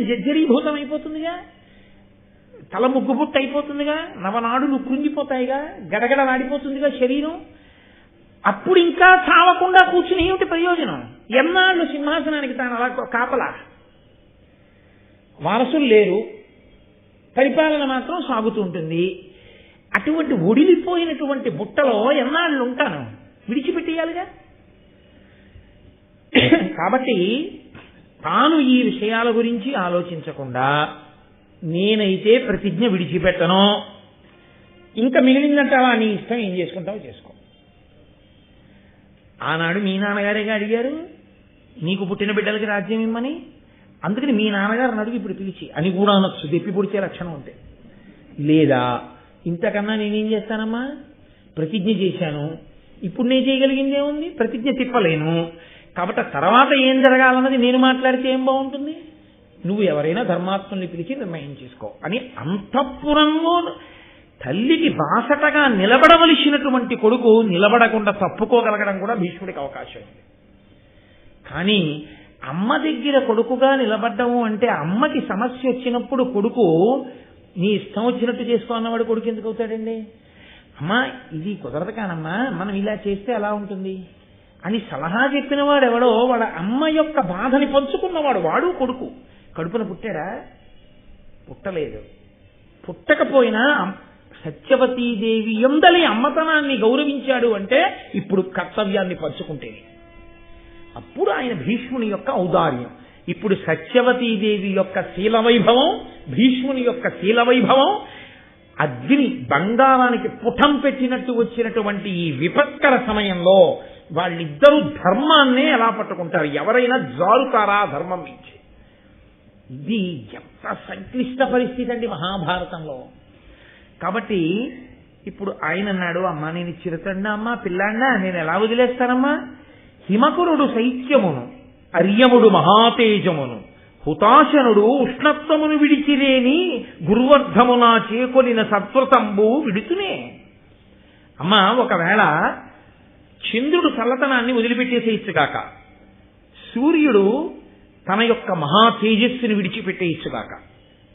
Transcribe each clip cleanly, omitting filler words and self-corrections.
జర్జరీభూతం అయిపోతుందిగా, తల ముగ్గుబుట్టు అయిపోతుందిగా, నవనాడులు కృంగిపోతాయిగా, గడగడలాడిపోతుందిగా శరీరం. అప్పుడు ఇంకా చావకుండా కూర్చుని ఏమిటి ప్రయోజనం? ఎన్నాళ్ళు సింహాసనానికి తాను అలా కాపలా? వారసులు లేరు, పరిపాలన మాత్రం సాగుతూ ఉంటుంది. అటువంటి ఒడిలిపోయినటువంటి బుట్టలో ఎన్నాళ్ళు ఉంటాను? విడిచిపెట్టేయాలిగా. కాబట్టి తాను ఈ విషయాల గురించి ఆలోచించకుండా నేనైతే ప్రతిజ్ఞ విడిచిపెట్టను, ఇంకా మిగిలిందంటావా నీ ఇష్టం, ఏం చేసుకుంటావో చేసుకో. ఆనాడు మీ నాన్నగారేగా అడిగారు నీకు పుట్టిన బిడ్డలకి రాజ్యం ఇమ్మని. అందుకని మీ నాన్నగారిని అడుగు ఇప్పుడు పిలిచి అని కూడా అనొచ్చు, దెప్పి పొడిచే లక్షణం ఉంటే. లేదా ఇంతకన్నా నేనేం చేస్తానమ్మా, ప్రతిజ్ఞ చేశాను, ఇప్పుడు నేను చేయగలిగింది ఏముంది, ప్రతిజ్ఞ తిప్పలేను. కాబట్టి తర్వాత ఏం జరగాలన్నది నేను మాట్లాడితే ఏం బాగుంటుంది, నువ్వు ఎవరైనా ధర్మాత్ముల్ని పిలిచి నిర్ణయం చేసుకో అని అంతఃపురంలో తల్లికి బాసటగా నిలబడవలసినటువంటి కొడుకు నిలబడకుండా తప్పుకోగలగడం కూడా భీష్ముడికి అవకాశం ఉంది. కానీ అమ్మ దగ్గర కొడుకుగా నిలబడ్డము అంటే అమ్మకి సమస్య వచ్చినప్పుడు కొడుకు నీ ఇష్టం వచ్చినట్టు చేసుకో అన్నవాడు కొడుకు ఎందుకు అవుతాడండి? అమ్మా ఇది కుదరదు కానమ్మా, మనం ఇలా చేస్తే ఎలా ఉంటుంది అని సలహా చెప్పిన వాడు ఎవడో, వాడు అమ్మ యొక్క బాధని పంచుకున్నవాడు, వాడు కొడుకు. కడుపున పుట్టాడా? పుట్టలేదు. పుట్టకపోయినా సత్యవతీదేవి యందలి అమ్మతనాన్ని గౌరవించాడు అంటే ఇప్పుడు కర్తవ్యాన్ని పంచుకుంటేనే. అప్పుడు ఆయన భీష్ముని యొక్క ఔదార్యం. ఇప్పుడు సత్యవతీదేవి యొక్క శీలవైభవం, భీష్ముని యొక్క శీలవైభవం, అగ్ని బంగారానికి పుటం పెట్టినట్టు వచ్చినటువంటి ఈ విపత్కర సమయంలో వాళ్ళిద్దరూ ధర్మాన్నే ఎలా పట్టుకుంటారు? ఎవరైనా జారుతారా ధర్మం నుంచి? ఇది ఎంత సంక్లిష్ట పరిస్థితి అండి మహాభారతంలో. కాబట్టి ఇప్పుడు ఆయన అన్నాడు, అమ్మా నేను చిరుతండా అమ్మా పిల్లాడినా నేను ఎలా వదిలేస్తానమ్మా? హిమకురుడు శైత్యమును, అర్యముడు మహాతేజమును, హుతాశనుడు ఉష్ణత్వమును విడిచిరేని గురువర్ధమునా చేకొనిన సత్వతంబు విడుతునే. అమ్మా ఒకవేళ చంద్రుడు చల్లతనాన్ని వదిలిపెట్టేసేయచ్చుగాక, సూర్యుడు తన యొక్క మహా తేజస్సుని విడిచిపెట్టేయచ్చుగాక,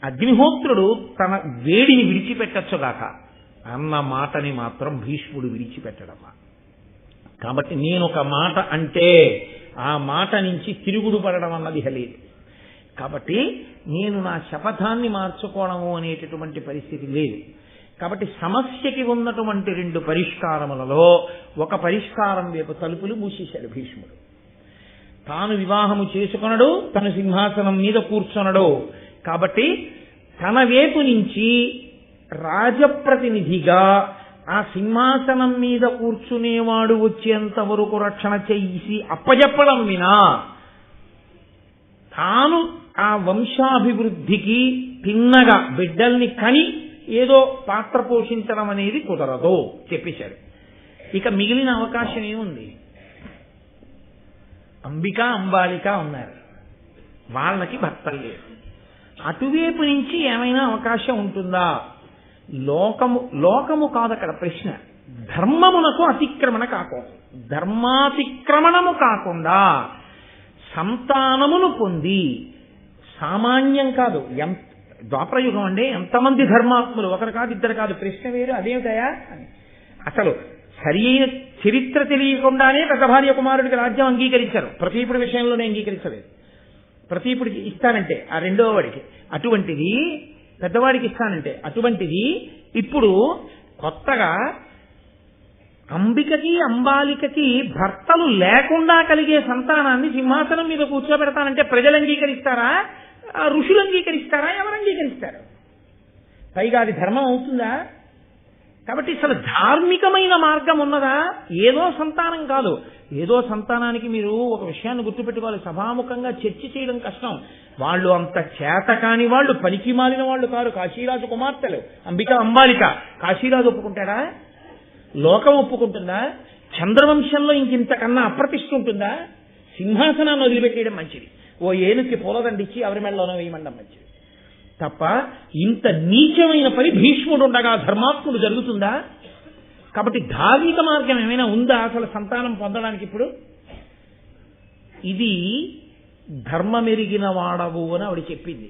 అగ్నిహోత్రుడు తన వేడిని విడిచిపెట్టచ్చుగాక అన్న మాటని మాత్రం భీష్ముడు విడిచిపెట్టడమ్మా. కాబట్టి నేను ఒక మాట అంటే ఆ మాట నుంచి తిరుగుడు పడడం అన్నది లేదు. కాబట్టి నేను నా శపథాన్ని మార్చుకోవడము అనేటటువంటి పరిస్థితి లేదు. కాబట్టి సమస్యకి ఉన్నటువంటి రెండు పరిష్కారములలో ఒక పరిష్కారం వైపు తలుపులు మూసేశాడు భీష్ముడు. తాను వివాహము చేసుకొనడు, తన సింహాసనం మీద కూర్చొనడు. కాబట్టి తన వైపు నుంచి రాజప్రతినిధిగా ఆ సింహాసనం మీద కూర్చునేవాడు వచ్చేంత వరకు రక్షణ చేసి అప్పజెప్పడం వినా తాను ఆ వంశాభివృద్ధికి తిన్నగా బిడ్డల్ని కని ఏదో పాత్ర పోషించడం అనేది కుదరదు చెప్పేశాడు. ఇక మిగిలిన అవకాశం ఏముంది? అంబిక అంబాలిక ఉన్నారు, వాళ్ళకి భర్తలు లేరు. అటువైపు నుంచి ఏమైనా అవకాశం ఉంటుందా? లోకము కాదు అక్కడ ప్రశ్న. ధర్మమునకు అతిక్రమణ కాకూడదు. ధర్మాతిక్రమణము కాకుండా సంతానమును పొంది, సామాన్యం కాదు, ద్వాపరయుగం అండి, ఎంతమంది ధర్మాత్ములు, ఒకరు కాదు ఇద్దరు కాదు. ప్రశ్న వేరు, అదేమిటయా అని. అసలు సరి అయిన చరిత్ర తెలియకుండానే పెద్ద భార్య కుమారుడికి రాజ్యం అంగీకరించారు. ప్రతీపుడి విషయంలోనే అంగీకరించలేదు. ప్రతీపుడికి ఇస్తానంటే ఆ రెండవ వాడికి, అటువంటిది పెద్దవాడికి ఇస్తానంటే అటువంటిది ఇప్పుడు కొత్తగా అంబికకి అంబాలికకి భర్తలు లేకుండా కలిగే సంతానాన్ని సింహాసనం మీద కూర్చోబెడతానంటే ప్రజలు అంగీకరిస్తారా? ఋషులు అంగీకరిస్తారా? ఎవరు అంగీకరిస్తారు? పైగా అది ధర్మం అవుతుందా? కాబట్టి అసలు ధార్మికమైన మార్గం ఉన్నదా? ఏదో సంతానం కాదు. ఏదో సంతానానికి మీరు ఒక విషయాన్ని గుర్తుపెట్టుకోవాలి, సభాముఖంగా చర్చ చేయడం కష్టం. వాళ్ళు అంత చేత కాని వాళ్ళు, పనికి మాలిన వాళ్ళు కారు. కాశీరాజు కుమార్తెలు అంబిక అంబాలిక. కాశీరాజు ఒప్పుకుంటాడా? లోకం ఒప్పుకుంటుందా? చంద్రవంశంలో ఇంకింతకన్నా అప్రతిష్ఠ ఉంటుందా? సింహాసనాన్ని వదిలిపెట్టేయడం మంచిది. ఓ ఏనుకి పూలదండిచ్చి ఎవరి మెళ్ళలోనో వేయమండం మంచిది తప్ప ఇంత నీచమైన పని భీష్ముడు ఉండగా ధర్మాత్ముడు జరుగుతుందా? కాబట్టి ధార్మిక మార్గం ఏమైనా ఉందా అసలు సంతానం పొందడానికి? ఇప్పుడు ఇది ధర్మమెరిగిన వాడవు అని ఆవిడ చెప్పింది.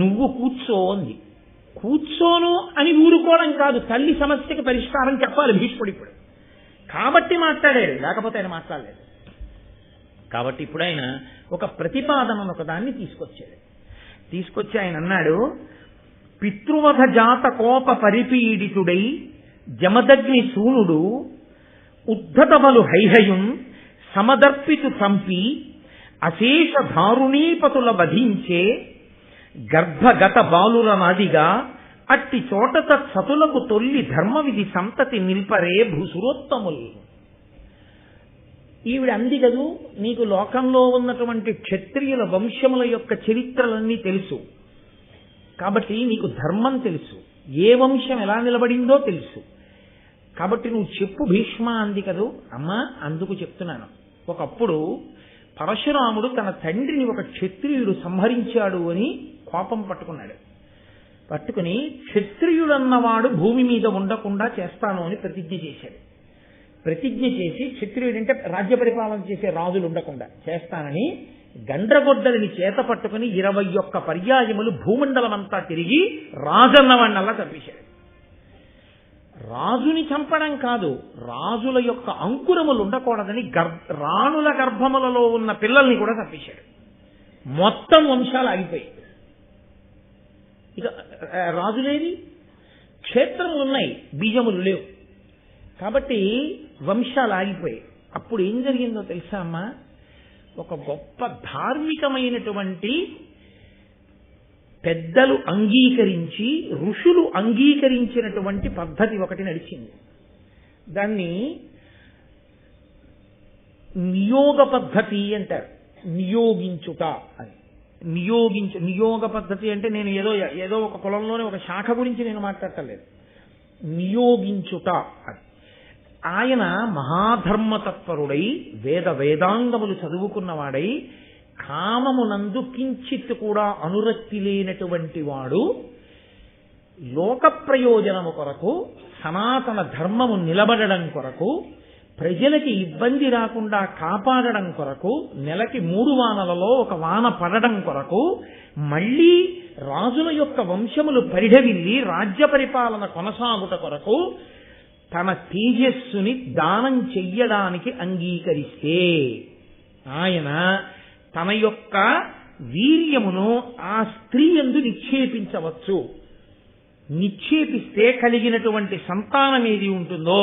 నువ్వు కూర్చో అంది. కూర్చోను అని ఊరుకోవడం కాదు, తల్లి సమస్యకి పరిష్కారం చెప్పాలి భీష్ముడు ఇప్పుడు. కాబట్టి మాట్లాడాడు, లేకపోతే ఆయన మాట్లాడలేదు. కాబట్టి ఇప్పుడు ఆయన ఒక ప్రతిపాదనను ఒకదాన్ని తీసుకొచ్చి ఆయన అన్నాడు, పితృవధ జాత కోప పరిపీడితుడై జమదగ్ని సూనుడు ఉద్ధతమలు హైహయుం సమదర్పితు చంపి అశేష దారుణీపతుల వధించే గర్భగత బాలుల నాదిగా అట్టి చోటత సతులకు తొల్లి ధర్మవిధి సంతతి నిల్పరే భూసురోత్తములు. ఈవిడ అంది కదూ, నీకు లోకంలో ఉన్నటువంటి క్షత్రియుల వంశముల యొక్క చరిత్రలన్నీ తెలుసు, కాబట్టి నీకు ధర్మం తెలుసు, ఏ వంశం ఎలా నిలబడిందో తెలుసు, కాబట్టి నువ్వు చెప్పు భీష్మ అంది కదూ. అమ్మా, అందుకు చెప్తున్నాను. ఒకప్పుడు పరశురాముడు తన తండ్రిని ఒక క్షత్రియుడు సంహరించాడు అని కోపం పట్టుకుని క్షత్రియుడన్నవాడు భూమి మీద ఉండకుండా చేస్తాను అని ప్రతిజ్ఞ చేసి క్షత్రియుడంటే రాజ్య పరిపాలన చేసే రాజులు ఉండకుండా చేస్తానని గండ్రగొడ్డలిని చేత పట్టుకుని 21 పర్యాయములు భూమండలం అంతా తిరిగి రాజన్నవాణ్ణల్లా చంపేశాడు. రాజుని చంపడం కాదు, రాజుల యొక్క అంకురములు ఉండకూడదని రాణుల గర్భములలో ఉన్న పిల్లల్ని కూడా చంపేశాడు. మొత్తం వంశాలు ఆగిపోయాయి. ఇక రాజులేవి, క్షేత్రములు ఉన్నాయి, బీజములు లేవు, కాబట్టి వంశాలు ఆగిపోయాయి. అప్పుడు ఏం జరిగిందో తెలుసా అమ్మా, ఒక గొప్ప ధార్మికమైనటువంటి పెద్దలు అంగీకరించి ఋషులు అంగీకరించినటువంటి పద్ధతి ఒకటి నడిచింది. దాన్ని నియోగ పద్ధతి అంటారు. నియోగించుట అని. నియోగ పద్ధతి అంటే నేను ఏదో ఒక కులంలోనే ఒక శాఖ గురించి నేను మాట్లాడటలేదు. నియోగించుట అని. ఆయన మహాధర్మతత్పరుడై వేదాంగములు చదువుకున్నవాడై కామమునందు కించిత్ కూడా అనురక్తి లేనటువంటి వాడు లోక ప్రయోజనము కొరకు, సనాతన ధర్మము నిలబడడం కొరకు, ప్రజలకి ఇబ్బంది రాకుండా కాపాడడం కొరకు, నెలకి 3 వానలలో ఒక వాన పడడం కొరకు, మళ్లీ రాజుల యొక్క వంశములు పరిఢవిల్లి రాజ్య పరిపాలన కొనసాగుట కొరకు తన తేజస్సుని దానం చెయ్యడానికి అంగీకరిస్తే ఆయన తన యొక్క వీర్యమును ఆ స్త్రీ యందు నిక్షేపించవచ్చు. నిక్షేపిస్తే కలిగినటువంటి సంతానం ఏది ఉంటుందో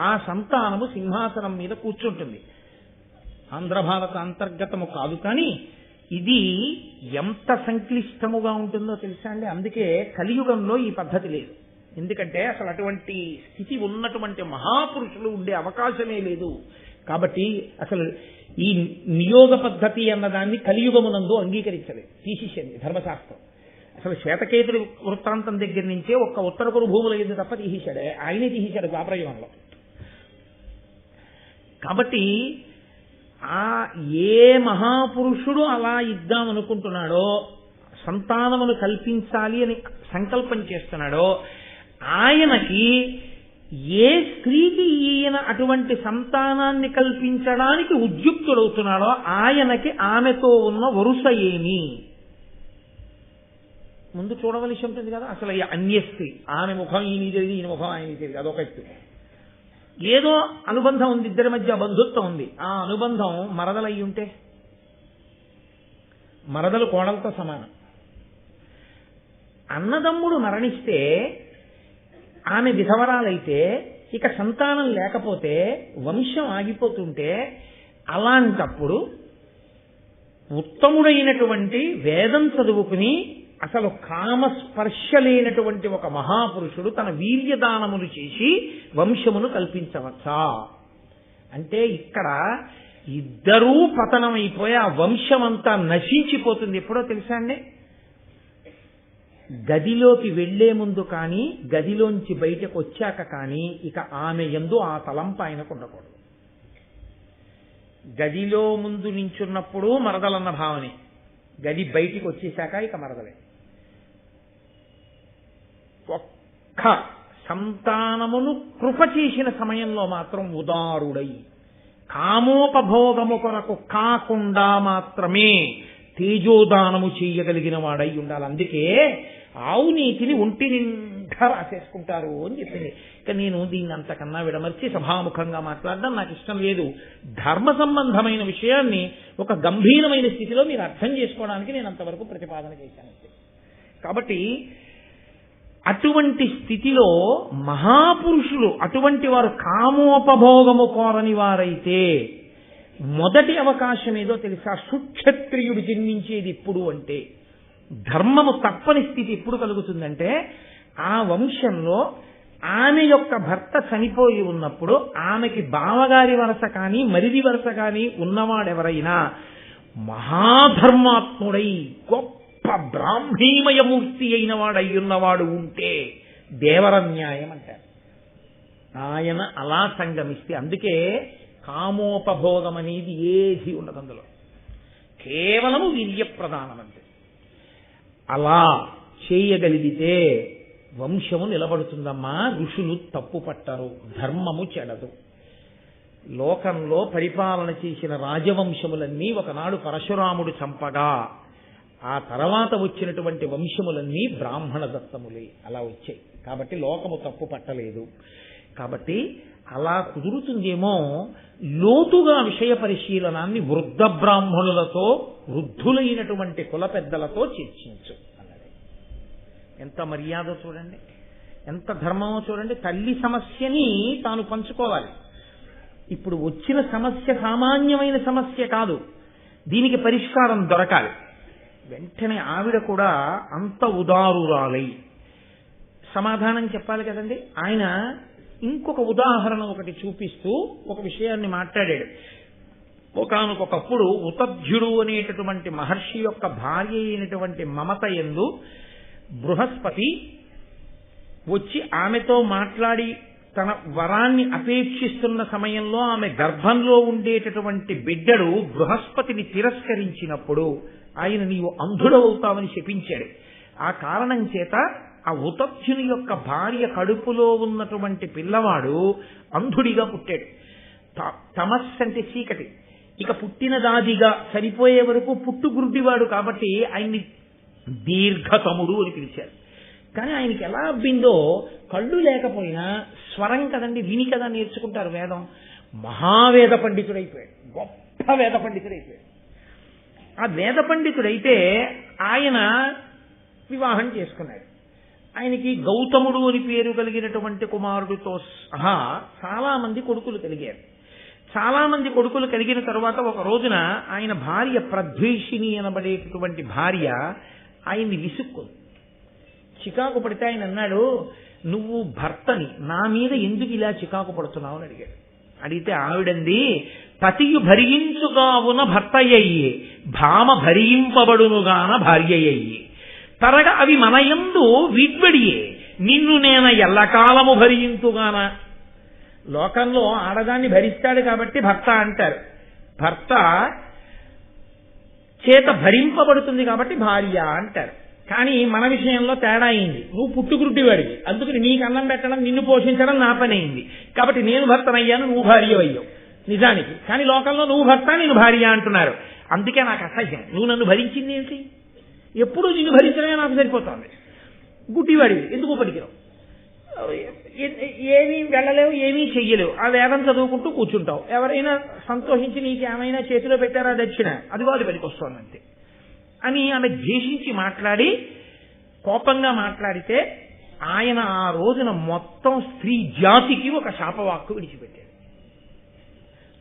ఆ సంతానము సింహాసనం మీద కూర్చుంటుంది. ఆంధ్రభారత అంతర్గతము కాదు, కానీ ఇది ఎంత సంక్లిష్టముగా ఉంటుందో తెలుసా అండి. అందుకే కలియుగంలో ఈ పద్ధతి లేదు. ఎందుకంటే అసలు అటువంటి స్థితి ఉన్నటువంటి మహాపురుషులు ఉండే అవకాశమే లేదు. కాబట్టి అసలు ఈ నియోగ పద్ధతి అన్నదాన్ని కలియుగమునందు అంగీకరించలేదు, తీసేసింది ధర్మశాస్త్రం. అసలు శ్వేతకేతుడి వృత్తాంతం దగ్గర నుంచే ఒక్క ఉత్తర కురు భూముల యుద్ధ తప్ప తీసేశాడు, ఆయనే తీసేశాడు ద్వాపరయుగంలో. కాబట్టి ఏ మహాపురుషుడు అలా ఇద్దామనుకుంటున్నాడో, సంతానమును కల్పించాలి అని సంకల్పం చేస్తున్నాడో, ఆయనకి ఏ స్త్రీకి ఈయన అటువంటి సంతానాన్ని కల్పించడానికి ఉద్యుక్తుడవుతున్నాడో ఆయనకి ఆమెతో ఉన్న వరుస ఏమి ముందు చూడవలసి ఉంటుంది కదా. అసలు అన్య స్త్రీ, ఆమె ముఖం ఈయన తెలియదు, ఈయన ముఖం ఆయన తెలియదు, అదొక ఎత్తు. ఏదో అనుబంధం ఉంది, ఇద్దరి మధ్య బంధుత్వం ఉంది, ఆ అనుబంధం మరదలయ్యి ఉంటే మరదలు కోడలతో సమానం. అన్నదమ్ముడు మరణిస్తే ఆమె విధవరాలైతే ఇక సంతానం లేకపోతే వంశం ఆగిపోతుంటే, అలాంటప్పుడు ఉత్తముడైనటువంటి వేదం చదువుకుని అసలు కామస్పర్శ లేనటువంటి ఒక మహాపురుషుడు తన వీర్యదానములు చేసి వంశమును కల్పించవచ్చా అంటే, ఇక్కడ ఇద్దరూ పతనమైపోయి ఆ వంశమంతా నశించిపోతుంది. ఎప్పుడో తెలుసా అండి, గదిలోకి వెళ్లే ముందు కానీ గదిలోంచి బయటకు వచ్చాక కానీ ఇక ఆమె యందు ఆ తలంపు ఆయనకు ఉండకూడదు. గదిలో ముందు నించున్నప్పుడు మరదలన్న భావనే, గది బయటికి వచ్చేశాక ఇక మరదలే. ఒక్క సంతానమును కృప చేసిన సమయంలో మాత్రం ఉదారుడై కామోపభోగము కొరకు కాకుండా మాత్రమే తేజోదానము చేయగలిగిన వాడై ఉండాలి. అందుకే ఆవు నీతిని ఒంటి నిండా రాసేసుకుంటారు అని చెప్పింది. ఇక నేను దీన్ని అంతకన్నా విడమర్చి సభాముఖంగా మాట్లాడడం నాకు ఇష్టం లేదు. ధర్మ సంబంధమైన విషయాన్ని ఒక గంభీరమైన స్థితిలో మీరు అర్థం చేసుకోవడానికి నేను అంతవరకు ప్రతిపాదన చేశాను. కాబట్టి అటువంటి స్థితిలో మహాపురుషులు అటువంటి వారు కామోపభోగము కోరని వారైతే మొదటి అవకాశం ఏదో తెలుసా? సుక్షత్రియుడు జన్మించేది ఎప్పుడు అంటే, ధర్మము తప్పని స్థితి ఎప్పుడు కలుగుతుందంటే, ఆ వంశంలో ఆమె యొక్క భర్త చనిపోయి ఉన్నప్పుడు ఆమెకి బావగారి వరస కానీ మరిది వరస కానీ ఉన్నవాడెవరైనా మహాధర్మాత్ముడై గొప్ప బ్రాహ్మీమయమూర్తి అయిన వాడయ్యున్నవాడు ఉంటే దేవరన్యాయం అంటారు. ఆయన అలా సంగమిస్తే, అందుకే కామోపభోగం అనేది ఏది ఉండదు అందులో, కేవలము వీర్యప్రధానం అంతే. అలా చేయగలిగితే వంశము నిలబడుతుందమ్మా. ఋషులు తప్పు పట్టరు, ధర్మము చెడదు. లోకంలో పరిపాలన చేసిన రాజవంశములన్నీ ఒకనాడు పరశురాముడు చంపగా ఆ తర్వాత వచ్చినటువంటి వంశములన్నీ బ్రాహ్మణ దత్తములే అలా వచ్చాయి. కాబట్టి లోకము తప్పు పట్టలేదు. కాబట్టి అలా కుదురుతుందేమో లోతుగా విషయ పరిశీలనాన్ని వృద్ధ బ్రాహ్మణులతో వృద్ధులైనటువంటి కుల పెద్దలతో చర్చించు అన్నది. ఎంత మర్యాద చూడండి, ఎంత ధర్మమో చూడండి. తల్లి సమస్యని తాను పంచుకోవాలి. ఇప్పుడు వచ్చిన సమస్య సామాన్యమైన సమస్య కాదు, దీనికి పరిష్కారం దొరకాలి. వెంటనే ఆవిడ కూడా అంత ఉదారురాలై సమాధానం చెప్పాలి కదండి. ఆయన ఇంకొక ఉదాహరణ ఒకటి చూపిస్తూ ఒక విషయాన్ని మాట్లాడాడు. ఒకానొకప్పుడు ఉతధ్యుడు అనేటటువంటి మహర్షి యొక్క భార్య అయినటువంటి మమత యందు బృహస్పతి వచ్చి ఆమెతో మాట్లాడి తన వరాన్ని అపేక్షిస్తున్న సమయంలో ఆమె గర్భంలో ఉండేటటువంటి బిడ్డడు బృహస్పతిని తిరస్కరించినప్పుడు ఆయన నీవు అంధుడవుతావని శపించాడు. ఆ కారణం చేత ఆ ఉతధ్యుని యొక్క భార్య కడుపులో ఉన్నటువంటి పిల్లవాడు అంధుడిగా పుట్టాడు. తమస్సు అంటే చీకటి. ఇక పుట్టినదాదిగా సరిపోయే వరకు పుట్టుగురుడివాడు కాబట్టి ఆయన్ని దీర్ఘతముడు అని పిలిచారు. కానీ ఆయనకి ఎలా అబ్బిందో, కళ్ళు లేకపోయినా స్వరం కదండి, విని కదా నేర్చుకుంటారు వేదం. మహావేద పండితుడైపోయాడు, గొప్ప వేద పండితుడైపోయాడు. ఆ వేద పండితుడైతే ఆయన వివాహం చేసుకున్నాడు. ఆయనకి గౌతముడు అని పేరు కలిగినటువంటి కుమారుడితో సహా చాలా మంది కొడుకులు కలిగారు. చాలా మంది కొడుకులు కలిగిన తరువాత ఒక రోజున ఆయన భార్య ప్రద్వేషిణి అనబడేటటువంటి భార్య ఆయన్ని విసుక్కుంది. చికాకు పడితే ఆయన అన్నాడు, నువ్వు భర్తని, నా మీద ఎందుకు ఇలా చికాకు పడుతున్నావు అని అడిగాడు. అడిగితే ఆవిడంది, పతియు భరించుగావున భర్తయ్యే, భామ భరింపబడునుగాన భార్యయ్యే, తరగ అవి మనయందు వీడ్బడియే, నిన్ను నేను ఎల్లకాలము భరింతుగాన. లోకంలో ఆడదాన్ని భరిస్తాడు కాబట్టి భర్త అంటారు, భర్త చేత భరింపబడుతుంది కాబట్టి భార్య అంటారు. కానీ మన విషయంలో తేడా అయింది. నువ్వు పుట్టుగురుడివాడివి, అందుకని నీకు అన్నం పెట్టడం నిన్ను పోషించడం నా పని అయింది కాబట్టి నేను భర్తనయ్యాను, నువ్వు భార్య అయ్యావు నిజానికి. కానీ లోకంలో నువ్వు భర్త నేను భార్య అంటున్నారు. అందుకే నాకు అసహ్యం. నువ్వు నన్ను భరించింది ఏంటి? ఎప్పుడూ నిన్ను భరించడమే నాకు సరిపోతుంది. గుడ్డివాడివి, ఎందుకు పడికిరావు, ఏమీ వెళ్ళలేవు, ఏమీ చెయ్యలేవు, ఆ వేదం చదువుకుంటూ కూర్చుంటావు. ఎవరైనా సంతోషించి నీకేమైనా చేతిలో పెట్టారా దక్షిణ, అది వాడి పనికి వస్తుందంతే అని ఆమె ద్వేషించి మాట్లాడి కోపంగా మాట్లాడితే ఆయన ఆ రోజున మొత్తం స్త్రీ జాతికి ఒక శాపవాక్కు విడిచిపెట్టాడు.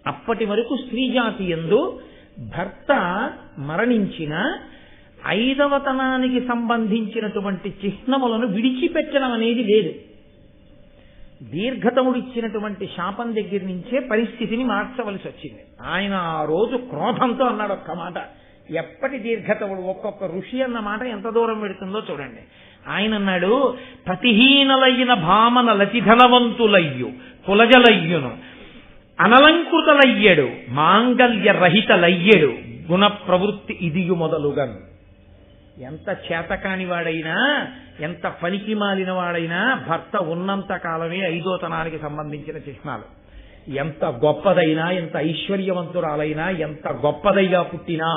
అప్పటి వరకు స్త్రీ జాతి యందు భర్త మరణించిన 5వ తనానికి సంబంధించినటువంటి చిహ్నములను విడిచిపెట్టడం అనేది లేదు. దీర్ఘతముడు ఇచ్చినటువంటి శాపం దగ్గర నుంచే పరిస్థితిని మార్చవలసి వచ్చింది. ఆయన ఆ రోజు క్రోధంతో అన్నాడు ఒక్క మాట. ఎప్పటి దీర్ఘతముడు, ఒక్కొక్క ఋషి అన్న మాట ఎంత దూరం పెడుతుందో చూడండి. ఆయన అన్నాడు, ప్రతిహీనలైన భామన లతిధనవంతులయ్యు కులజలయ్యును అనలంకృతలయ్యడు మాంగల్య రహితలయ్యడు గుణ ప్రవృత్తి ఇదియు మొదలుగా. ఎంత చేతకాని వాడైనా, ఎంత పనికి మాలిన వాడైనా భర్త ఉన్నంత కాలమే 5వ తనానికి సంబంధించిన చిహ్నాలు. ఎంత గొప్పదైనా, ఎంత ఐశ్వర్యవంతురాలైనా, ఎంత గొప్పదైగా పుట్టినా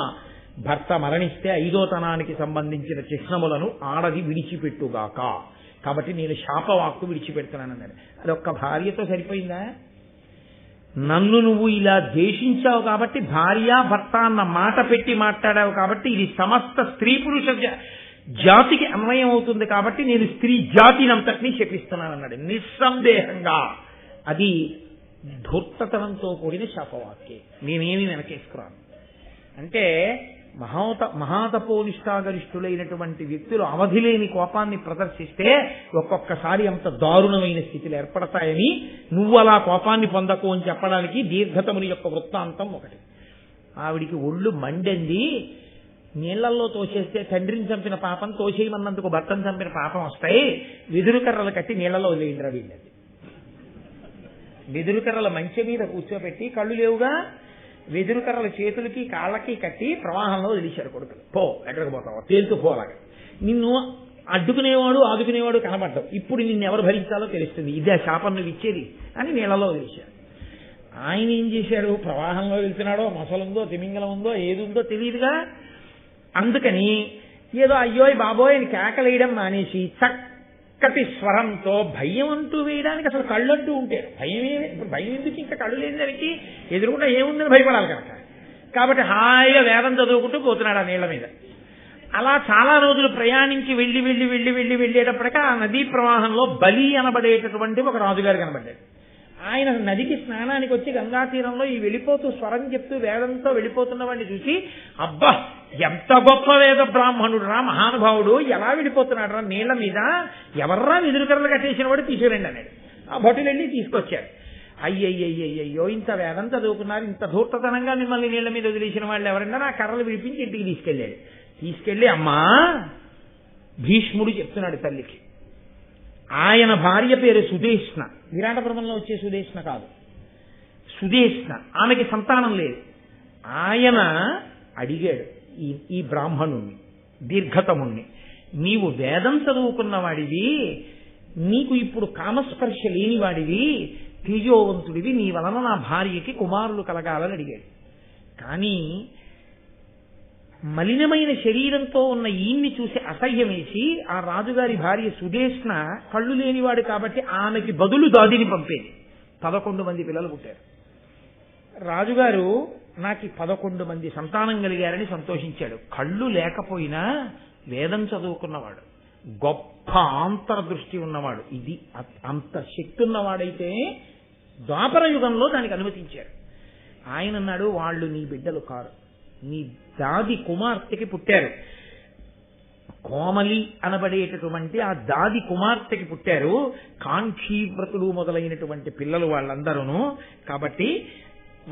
భర్త మరణిస్తే 5వ తనానికి సంబంధించిన చిహ్నములను ఆడది విడిచిపెట్టుగాక. కాబట్టి నేను శాపవాక్కు విడిచిపెడుతున్నానన్నాడు. అది ఒక్క భార్యతో సరిపోయిందా? నన్ను నువ్వు ఇలా ద్వేషించావు కాబట్టి, భార్య భర్త అన్న మాట పెట్టి మాట్లాడావు కాబట్టి, ఇది సమస్త స్త్రీ పురుష జాతికి అన్వయం అవుతుంది కాబట్టి నేను స్త్రీ జాతినంతటినీ శపిస్తున్నానన్నాడు. నిస్సందేహంగా అది ధూర్తతనంతో కూడిన శాపవాక్యే. నేనేమి వెనకేసుకురాను. అంటే మహాతపోనిష్టాగరిష్ఠులైనటువంటి వ్యక్తులు అవధిలేని కోపాన్ని ప్రదర్శిస్తే ఒక్కొక్కసారి అంత దారుణమైన స్థితిలో ఏర్పడతాయని, నువ్వు అలా కోపాన్ని పొందకు అని చెప్పడానికి దీర్ఘతముని యొక్క వృత్తాంతం ఒకటి. ఆవిడికి ఒళ్ళు మండింది. నీళ్లలో తోసేస్తే తండ్రిని చంపిన పాపం, తోసేయమన్నందుకు భర్తను చంపిన పాపం వస్తాయి. వెదురు కర్రలు కట్టి నీళ్లలో వదిలేయండిరా వీళ్ళది. వెదురు కర్రల మంచె మీద కూర్చోబెట్టి, కళ్ళు లేవుగా, వెదురు కర్రల చేతులకి కాళ్ళకి కట్టి ప్రవాహంలో వదిలేశారు కొడుకులు. పో, ఎక్కడికి పోతావు, తేలుతూ పోలాగా. నిన్ను అడ్డుకునేవాడు ఆదుకునేవాడు కనబడ్డావు. ఇప్పుడు నిన్ను ఎవరు భరించాలో తెలుస్తుంది. ఇదే శాపం నువ్వు ఇచ్చేది అని నీళ్లలో వదిలేశారు. ఆయన ఏం చేశాడు? ప్రవాహంలో వెళ్తున్నాడో, మొసలుందో, తిమింగలం ఉందో, ఏది ఉందో తెలియదుగా. అందుకని ఏదో అయ్యోయ్ బాబోయ్ అని కేకలేయడం మానేసి చక్కటి స్వరంతో భయం అంటూ వేయడానికి అసలు కళ్ళంటూ ఉంటారు. భయం ఎందుకు? ఇంకా కళ్ళు లేని దానికి ఎదురుకుండా ఏముందని భయపడాలి కనుక. కాబట్టి హాయిగా వేదం చదువుకుంటూ పోతున్నాడు ఆ నీళ్ల మీద. అలా చాలా రోజులు ప్రయాణించి వెళ్ళేటప్పటికీ ఆ నదీ ప్రవాహంలో బలి అనబడేటటువంటి ఒక రాజుగారు కనబడ్డాడు. ఆయన నదికి స్నానానికి వచ్చి గంగా తీరంలో ఈ వెళ్ళిపోతూ స్వరం చెప్తూ వేదంతో వెళ్ళిపోతున్న వాడిని చూసి, అబ్బా ఎంత గొప్ప వేద బ్రాహ్మణుడు రా, మహానుభావుడు, ఎలా వెళ్ళిపోతున్నాడు రా నీళ్ల మీద, ఎవర్రా ఎదురుకరలు కట్టేసిన వాడు తీసుకురండి అన్నాడు. ఆ భటులు వెళ్ళి తీసుకొచ్చారు. అయ్యయ్యో, ఇంత వేదం చదువుకున్నారు, ఇంత ధూర్తతనంగా మిమ్మల్ని నీళ్ల మీద వదిలేసిన వాళ్ళు ఎవరన్నా, నా కర్రలు విడిపించి ఇంటికి తీసుకెళ్ళి అమ్మా, భీష్ముడు చెప్తున్నాడు తల్లికి. ఆయన భార్య పేరు సుదేష్ణ. విరాటపురంలో వచ్చే సుదేష్ణ కాదు, సుదేష్ణ. ఆమెకి సంతానం లేదు. ఆయన అడిగాడు ఈ బ్రాహ్మణుణ్ణి, దీర్ఘతముణ్ణి, నీవు వేదం చదువుకున్నవాడివి, నీకు ఇప్పుడు కామస్పర్శ లేనివాడివి, తేజోవంతుడివి, నీ వలన నా భార్యకి కుమారులు కలగాలని అడిగాడు. కానీ మలినమైన శరీరంతో ఉన్న ఈయన్ని చూసి అసహ్యమేసి ఆ రాజుగారి భార్య సుదేష్ణ కళ్ళు లేనివాడు కాబట్టి ఆమెకి బదులు దాదిని పంపేది. 11 మంది పిల్లలు పుట్టారు. రాజుగారు నాకు 11 మంది సంతానం కలిగారని సంతోషించాడు. కళ్ళు లేకపోయినా వేదం చదువుకున్నవాడు, గొప్ప ఆంతర్దృష్టి ఉన్నవాడు, ఇది అంత శక్తి ఉన్నవాడైతే ద్వాపర యుగంలో దానికి అనుమతించారు. ఆయన అన్నాడు, వాళ్ళు నీ బిడ్డలు కారు, నీ దాది కుమార్తెకి పుట్టారు. కోమలి అనబడేటటువంటి ఆ దాది కుమార్తెకి పుట్టారు. కాంక్షీవ్రతులు మొదలైనటువంటి పిల్లలు వాళ్ళందరూ. కాబట్టి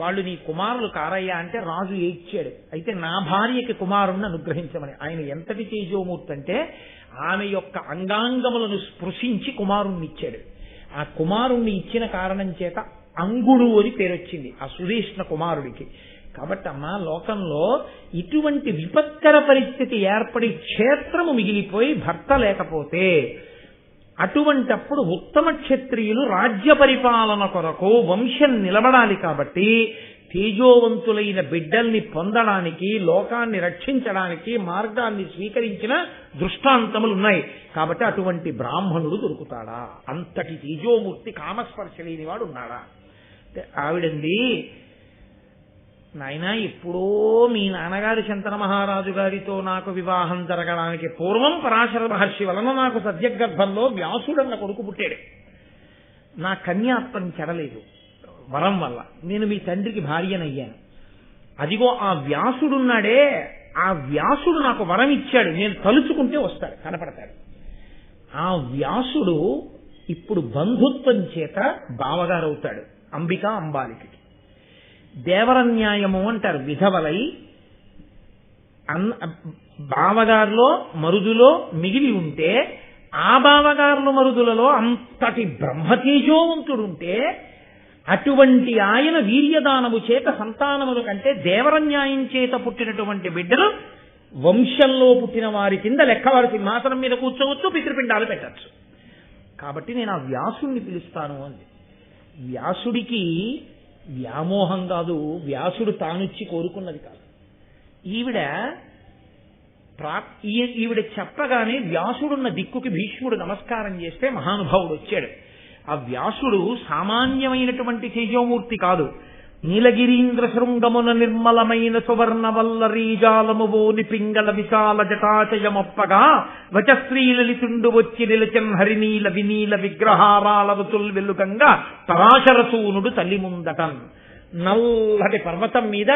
వాళ్ళు నీ కుమారులు కారయ్యా అంటే రాజు ఏడ్చాడు. అయితే నా భార్యకి కుమారుణ్ణి అనుగ్రహించమని. ఆయన ఎంతటి తేజోమూర్తి అంటే ఆమె యొక్క అంగాంగములను స్పృశించి కుమారుణ్ణి ఇచ్చాడు. ఆ కుమారుణ్ణి ఇచ్చిన కారణం చేత అంగుడు అని పేరొచ్చింది ఆ సుదేష్ణ కుమారుడికి. కాబట్టి అమ్మా, లోకంలో ఇటువంటి విపత్కర పరిస్థితి ఏర్పడి క్షేత్రము మిగిలిపోయి భర్త లేకపోతే, అటువంటప్పుడు ఉత్తమ క్షత్రియులు రాజ్య పరిపాలన కొరకు వంశం నిలబడాలి. కాబట్టి తేజోవంతులైన బిడ్డల్ని పొందడానికి, లోకాన్ని రక్షించడానికి మార్గాన్ని స్వీకరించిన దృష్టాంతములున్నాయి. కాబట్టి అటువంటి బ్రాహ్మణుడు దొరుకుతాడా? అంతటి తేజోమూర్తి కామస్పర్శ లేనివాడు ఉన్నాడా? ఆవిడంది, నాయనా, ఎప్పుడో మీ నాన్నగారి శంతన మహారాజు గారితో నాకు వివాహం జరగడానికి పూర్వం పరాశర మహర్షి వలన నాకు సద్యగర్భంలో వ్యాసుడన్న కొడుకు పుట్టాడు. నా కన్యాత్వం చెడలేదు వరం వల్ల. నేను మీ తండ్రికి భార్యనయ్యాను. అదిగో ఆ వ్యాసుడున్నాడే, ఆ వ్యాసుడు నాకు వరం ఇచ్చాడు. నేను తలుచుకుంటే వస్తాడు, కనపడతాడు. ఆ వ్యాసుడు ఇప్పుడు బంధుత్వం చేత బావగారవుతాడు అంబికా అంబాలికి. దేవరన్యాయము అంటారు. విధవలై బావగారులో మరుదులో మిగిలి ఉంటే, ఆ బావగారుల మరుదులలో అంతటి బ్రహ్మతేజోవంతుడుంటే, అటువంటి ఆయన వీర్యదానము చేత సంతానముల కంటే దేవరన్యాయం చేత పుట్టినటువంటి బిడ్డలు వంశంలో పుట్టిన వారి కింద లెక్క, వారి సింహాసనం మీద కూర్చోవచ్చు, పితృపిండాలు పెట్టచ్చు. కాబట్టి నేను ఆ వ్యాసుణ్ణి పిలుస్తాను అంది. వ్యాసుడికి వ్యామోహం కాదు, వ్యాసుడు తానుచ్చి కోరుకున్నది కాదు. ఈవిడ ఈవిడ చెప్పగానే వ్యాసుడున్న దిక్కుకి భీష్ముడు నమస్కారం చేస్తే మహానుభావుడు వచ్చాడు. ఆ వ్యాసుడు సామాన్యమైనటువంటి తేజోమూర్తి కాదు. నీలగిరీంద్ర శృంగమున నిర్మలమైన సువర్ణవల్లరీజాలమువోని పింగళ విశాల జటాచయమొప్పగా వచశ్రీలలితుండు వచ్చి నిలచన్ హరినీల వినీల విగ్రహారాలవతుల్ వెలుగంగా పరాశరసూనుడు తల్లి ముందటన్. నల్లటి పర్వతం మీద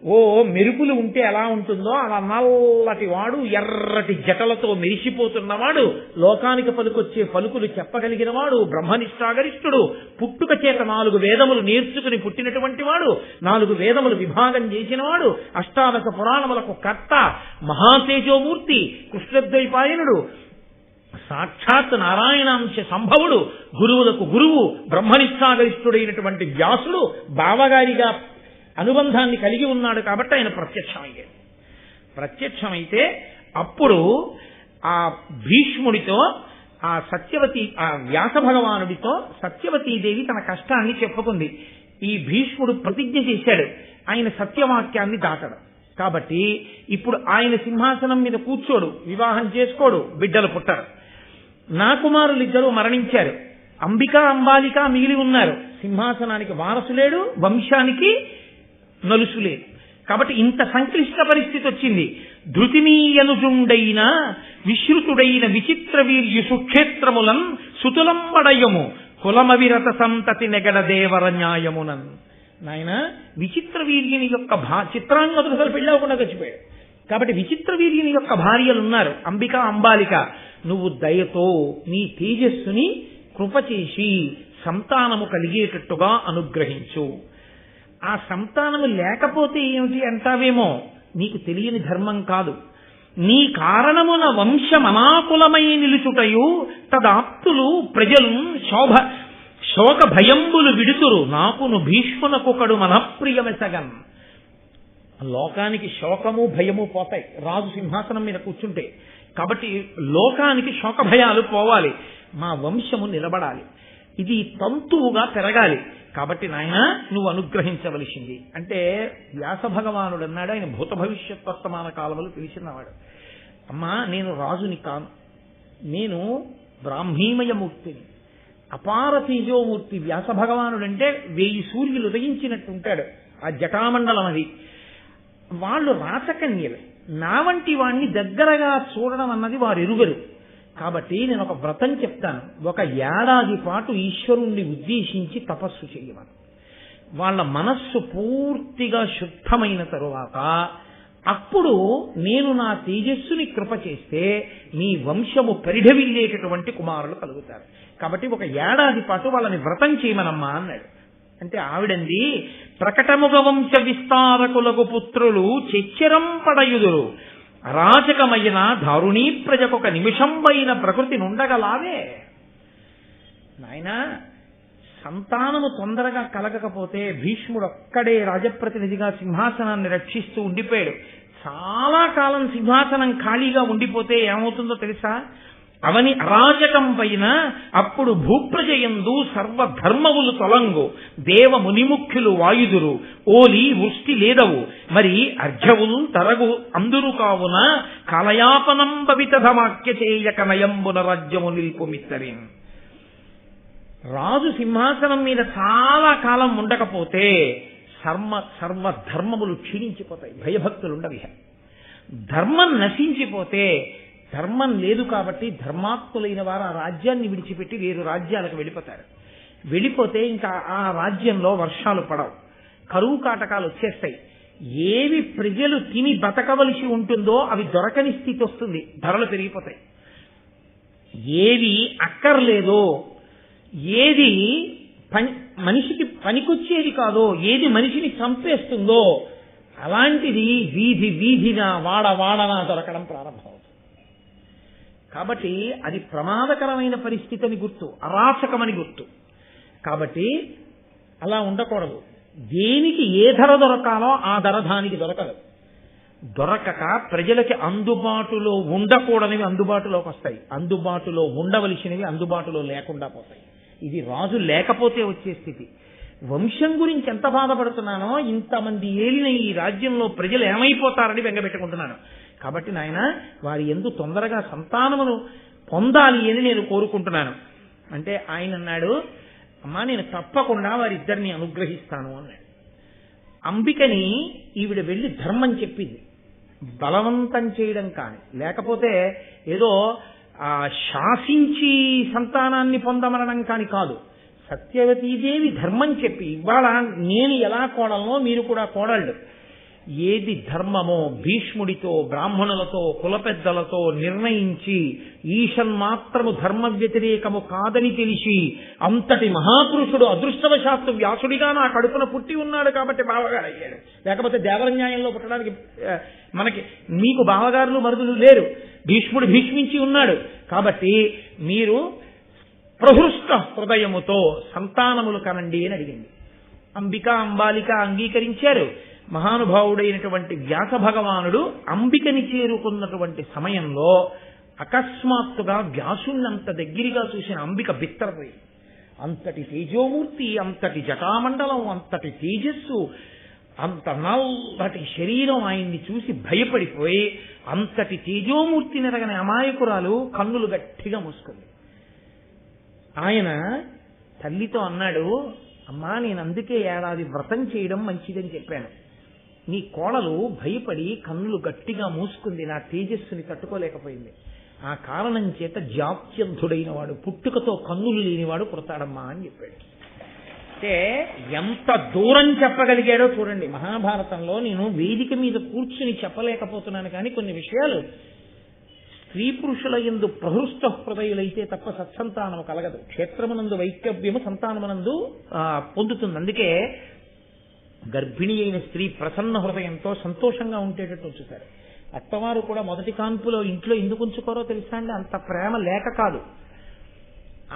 ఓ మెరుపులు ఉంటే ఎలా ఉంటుందో అలా నల్లటి వాడు, ఎర్రటి జటలతో మెరిసిపోతున్నవాడు, లోకానికి పలుకొచ్చే పలుకులు చెప్పగలిగిన వాడు, బ్రహ్మనిష్టాగరిష్ఠుడు, పుట్టుక చేత 4 వేదములు నేర్చుకుని పుట్టినటువంటి వాడు, 4 వేదములు విభాగం చేసినవాడు, అష్టాదశ పురాణములకు కర్త, మహాతేజోమూర్తి, కృష్ణద్వైపాయనుడు, సాక్షాత్ నారాయణాంశ సంభవుడు, గురువులకు గురువు, బ్రహ్మనిష్టాగరిష్ఠుడైనటువంటి వ్యాసుడు బావగారిగా అనుబంధాన్ని కలిగి ఉన్నాడు. కాబట్టి ఆయన ప్రత్యక్షమయ్యాడు. ప్రత్యక్షమైతే అప్పుడు ఆ భీష్ముడితో, ఆ వ్యాస భగవానుడితో సత్యవతీదేవి తన కష్టాన్ని చెప్పుకుంది. ఈ భీష్ముడు ప్రతిజ్ఞ చేశాడు ఆయన సత్యవాక్యాన్ని దాటడం. కాబట్టి ఇప్పుడు ఆయన సింహాసనం మీద కూర్చోడు, వివాహం చేసుకోడు, బిడ్డలు పుట్టరు. నా కుమారులిద్దరూ మరణించారు, అంబిక అంబాలిక మిగిలి ఉన్నారు. సింహాసనానికి వారసు లేడు, వంశానికి నలుసు లేదు. కాబట్టి ఇంత సంక్లిష్ట పరిస్థితి వచ్చింది. ధృతిమీయనుజుండైన విశ్రుతుడైన విచిత్ర వీర్యు సుక్షేత్రములన్ సుతులంబడయము కులమవిరత సంతతి నెగడ దేవర న్యాయమునన్. నాయన విచిత్ర వీర్యుని యొక్క చిత్రాంగతుడు అసలు పెళ్ళవకుండా చచ్చిపోయాడు. కాబట్టి విచిత్ర వీర్యుని యొక్క భార్యలున్నారు, అంబిక అంబాలిక. నువ్వు దయతో నీ తేజస్సుని కృప చేసి సంతానము కలిగేటట్టుగా అనుగ్రహించు. ఆ సంతానము లేకపోతే ఏమిటి అంటావేమో, నీకు తెలియని ధర్మం కాదు. నీ కారణమున వంశమనాకులమై నిలుచుటయు తదాప్తులు ప్రజలు శోక భయంబులు విడుతురు నాకును భీష్మునకొకడు మనఃప్రియమెసగన్. లోకానికి శోకము భయము పోతాయి రాజు సింహాసనం మీద కూర్చుంటే. కాబట్టి లోకానికి శోక భయాలు పోవాలి, మా వంశము నిలబడాలి, ఇది తంతువుగా పెరగాలి. కాబట్టి నాయన నువ్వు అనుగ్రహించవలసింది అంటే వ్యాస భగవానుడు అన్నాడు. ఆయన భూత భవిష్యత్ వర్తమాన కాలములు తెలిసినవాడు. అమ్మా, నేను రాజుని కాను, నేను బ్రాహ్మీమయమూర్తిని, అపార తేజోమూర్తి. వ్యాస భగవానుడు అంటే 1000 సూర్యులు ఉదయించినట్టు ఉంటాడు. ఆ జటామండలం అది. వాళ్ళు రాచకన్యలు. నా వంటి వాణ్ణి దగ్గరగా చూడడం అన్నది వారు ఎరుగరు. కాబట్టి నేను ఒక వ్రతం చెప్తాను. 1 ఏడాది పాటు ఈశ్వరుణ్ణి ఉద్దేశించి తపస్సు చేయమని. వాళ్ళ మనస్సు పూర్తిగా శుద్ధమైన తరువాత అప్పుడు నేను నా తేజస్సుని కృప చేస్తే మీ వంశము పరిఢవిల్లేటటువంటి కుమారులు కలుగుతారు. కాబట్టి 1 ఏడాది పాటు వాళ్ళని వ్రతం చేయమనమ్మా అన్నాడు. అంటే ఆవిడంది, ప్రకటముగ వంశ విస్తారకులకు పుత్రులు చెచ్చరం పడయుదురు, అరాచకమైన దారుణీ ప్రజకొక నిమిషంపైన ప్రకృతి నుండగలావే. నాయన, సంతానము తొందరగా కలగకపోతే భీష్ముడు ఒక్కడే రాజప్రతినిధిగా సింహాసనాన్ని రక్షిస్తూ ఉండిపోయాడు. చాలా కాలం సింహాసనం ఖాళీగా ఉండిపోతే ఏమవుతుందో తెలుసా? అవని అరాజకం పైన అప్పుడు భూప్రజయందు సర్వధర్మములు తొలంగు, దేవ మునిముఖ్యులు వాయుదురు, ఓలి వృష్టి లేదవు, మరి అర్ఘవులు తరగు అందురు కావున కలయాపనం భవితధమాక్య చేయక నయంబున రాజ్యము నిల్పుమిత్తరిన్. రాజు సింహాసనం మీద చాలా కాలం ఉండకపోతే సర్వధర్మములు క్షీణించిపోతాయి, భయభక్తులుండవి. ధర్మం నశించిపోతే, ధర్మం లేదు కాబట్టి ధర్మాత్ములైన వారు ఆ రాజ్యాన్ని విడిచిపెట్టి వేరు రాజ్యాలకు వెళ్ళిపోతారు. వెళ్ళిపోతే ఇంకా ఆ రాజ్యంలో వర్షాలు పడవు, కరువు కాటకాలు వచ్చేస్తాయి. ఏవి ప్రజలు తిని బతకవలసి ఉంటుందో అవి దొరకని స్థితి వస్తుంది, ధరలు పెరిగిపోతాయి. ఏవి అక్కర్లేదో, ఏది మనిషికి పనికొచ్చేది కాదో, ఏది మనిషిని చంపేస్తుందో అలాంటిది వీధి వీధిన వాడ వాడన దొరకడం ప్రారంభమవుతుంది. కాబట్టి అది ప్రమాదకరమైన పరిస్థితి అని గుర్తు, అరాచకమని గుర్తు. కాబట్టి అలా ఉండకూడదు. దేనికి ఏ ధర దొరకాలో ఆ ధర దానికి దొరకదు. దొరకక ప్రజలకి అందుబాటులో ఉండకూడనివి అందుబాటులోకి వస్తాయి, అందుబాటులో ఉండవలసినవి అందుబాటులో లేకుండా పోతాయి. ఇది రాజు లేకపోతే వచ్చే స్థితి. వంశం గురించి ఎంత బాధపడుతున్నానో, ఇంతమంది ఏలిన ఈ రాజ్యంలో ప్రజలు ఏమైపోతారని బెంగపెట్టుకుంటున్నాను. కాబట్టి నాయన వారి యందు తొందరగా సంతానమును పొందాలి అని నేను కోరుకుంటున్నాను. అంటే ఆయన అన్నాడు, అమ్మా నేను తప్పకుండా వారిద్దరిని అనుగ్రహిస్తాను అన్నాడు. అంబికని ఈవిడ వెళ్ళి ధర్మం చెప్పింది, బలవంతం చేయడం కానీ, లేకపోతే ఏదో శాసించి సంతానాన్ని పొందమనడం కానీ కాదు. సత్యవతీదేవి ధర్మం చెప్పి, ఇవాళ నేను ఎలా కోడలనో మీరు కూడా కోడళ్ళు, ఏది ధర్మమో భీష్ముడితో బ్రాహ్మణులతో కుల పెద్దలతో నిర్ణయించి ఈషన్మాత్రము ధర్మ వ్యతిరేకము కాదని తెలిసి అంతటి మహాపురుషుడు అదృష్టవశాత్తు వ్యాసుడిగా నా కడుపున పుట్టి ఉన్నాడు కాబట్టి బావగారు అయ్యాడు. లేకపోతే దేవరన్యాయంలో పుట్టడానికి మీకు బావగారులు మరుదులు లేరు. భీష్ముడు భీష్మించి ఉన్నాడు కాబట్టి మీరు ప్రహృష్ట హృదయముతో సంతానములు కనండి అని అడిగింది. అంబిక అంబాలిక అంగీకరించారు. మహానుభావుడైనటువంటి వ్యాస భగవానుడు అంబికని చేరుకున్నటువంటి సమయంలో అకస్మాత్తుగా వ్యాసుణ్ణంత దగ్గరగా చూసిన అంబిక బిత్తరపోయి, అంతటి తేజోమూర్తి, అంతటి జటామండలం, అంతటి తేజస్సు, అంత నల్లటి శరీరం ఆయన్ని చూసి భయపడిపోయి అంతటి తేజోమూర్తి నెరగని అమాయకురాలు కన్నులు గట్టిగా మూసుకుంది. ఆయన తల్లితో అన్నాడు, అమ్మా నేను అందుకే ఏడాది వ్రతం చేయడం మంచిదని చెప్పాను. నీ కోడలు భయపడి కన్నులు గట్టిగా మూసుకుంది, నా తేజస్సుని తట్టుకోలేకపోయింది. ఆ కారణం చేత జాత్యంధుడైన వాడు, పుట్టుకతో కన్నులు లేనివాడు పుడతాడమ్మా అని చెప్పాడు. అంటే ఎంత దూరం చెప్పగలిగాడో చూడండి. మహాభారతంలో నేను వేదిక మీద కూర్చుని చెప్పలేకపోతున్నాను కానీ కొన్ని విషయాలు స్త్రీ పురుషుల యందు ప్రహృష్ట హృదయులైతే తప్ప సత్సంతానము కలగదు. క్షేత్రమునందు వైకవ్యము సంతానమునందు పొందుతుంది. అందుకే గర్భిణి అయిన స్త్రీ ప్రసన్న హృదయంతో సంతోషంగా ఉండేటట్టు ఉంచుతారు. అత్తవారు కూడా మొదటి కాన్పులో ఇంట్లో ఎందుకు ఉంచుకోరో తెలుసా అండి? అంత ప్రేమ లేక కాదు.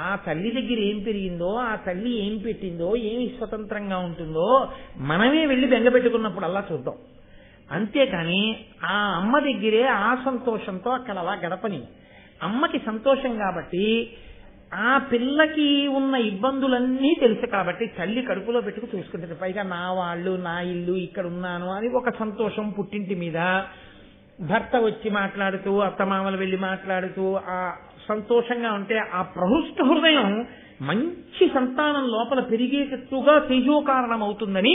ఆ తల్లి దగ్గర ఏం పెరిగిందో, ఆ తల్లి ఏం పెట్టిందో, ఏమి స్వతంత్రంగా ఉంటుందో మనమే వెళ్ళి బెంగపెట్టుకున్నప్పుడు అలా చూద్దాం. అంతేకాని ఆ అమ్మ దగ్గరే ఆ సంతోషంతో అక్కడ అలా గడపని. అమ్మకి సంతోషం కాబట్టి, ఆ పిల్లకి ఉన్న ఇబ్బందులన్నీ తెలుసు కాబట్టి తల్లి కడుపులో పెట్టుకు చూసుకుంటుంది. పైగా నా వాళ్ళు, నా ఇల్లు, ఇక్కడ ఉన్నాను అని ఒక సంతోషం పుట్టింటి మీద. భర్త వచ్చి మాట్లాడుతూ, అత్తమామలు వెళ్ళి మాట్లాడుతూ ఆ సంతోషంగా ఉంటే ఆ ప్రహృష్ట హృదయం మంచి సంతానం లోపల పెరిగేటట్టుగా తేజోకారణం అవుతుందని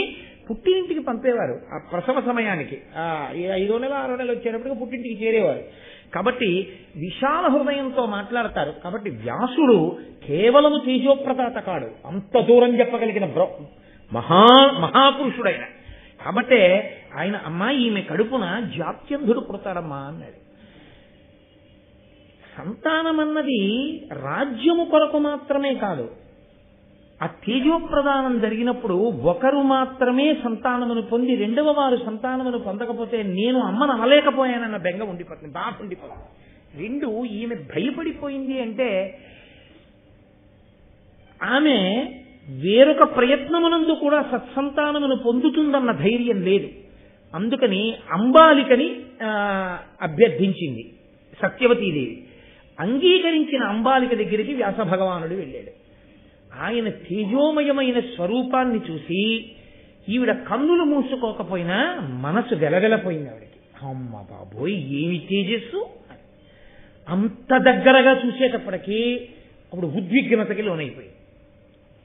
పుట్టింటికి పంపేవారు. ఆ ప్రసవ సమయానికి 5వ నెల 6వ నెల వచ్చేటప్పటికి పుట్టింటికి చేరేవారు. కాబట్టి విశాల హృదయంతో మాట్లాడతారు. కాబట్టి వ్యాసుడు కేవలము తేజోప్రతాత కాడు, అంత దూరం చెప్పగలిగిన మహాపురుషుడైన. కాబట్టే ఆయన అమ్మా ఈమె కడుపున జాత్యంధుడు పుడతాడమ్మా అన్నాడు. సంతానం అన్నది రాజ్యము కొరకు మాత్రమే కాదు. ఆ తేజోప్రదానం జరిగినప్పుడు ఒకరు మాత్రమే సంతానమును పొంది రెండవ వారు సంతానమును పొందకపోతే నేను అమ్మను అనలేకపోయానన్న బెంగ ఉండిపోతుంది, బాధ ఉండిపోతుంది. 2 ఈమె భయపడిపోయింది అంటే ఆమె వేరొక ప్రయత్నమునందు కూడా సత్సంతానమును పొందుతుందన్న ధైర్యం లేదు. అందుకని అంబాలికని అభ్యర్థించింది సత్యవతీదేవి. అంగీకరించిన అంబాలిక దగ్గరికి వ్యాస భగవానుడు వెళ్ళాడు. ఆయన తేజోమయమైన స్వరూపాన్ని చూసి ఈవిడ కన్నులు మూసుకోకపోయినా మనసు వెలవెలపోయింది ఆవిడకి. అమ్మ బాబోయ్ ఏమి తేజస్సు! అంత దగ్గరగా చూసేటప్పటికీ అప్పుడు ఉద్విగ్నతకి లోనైపోయింది.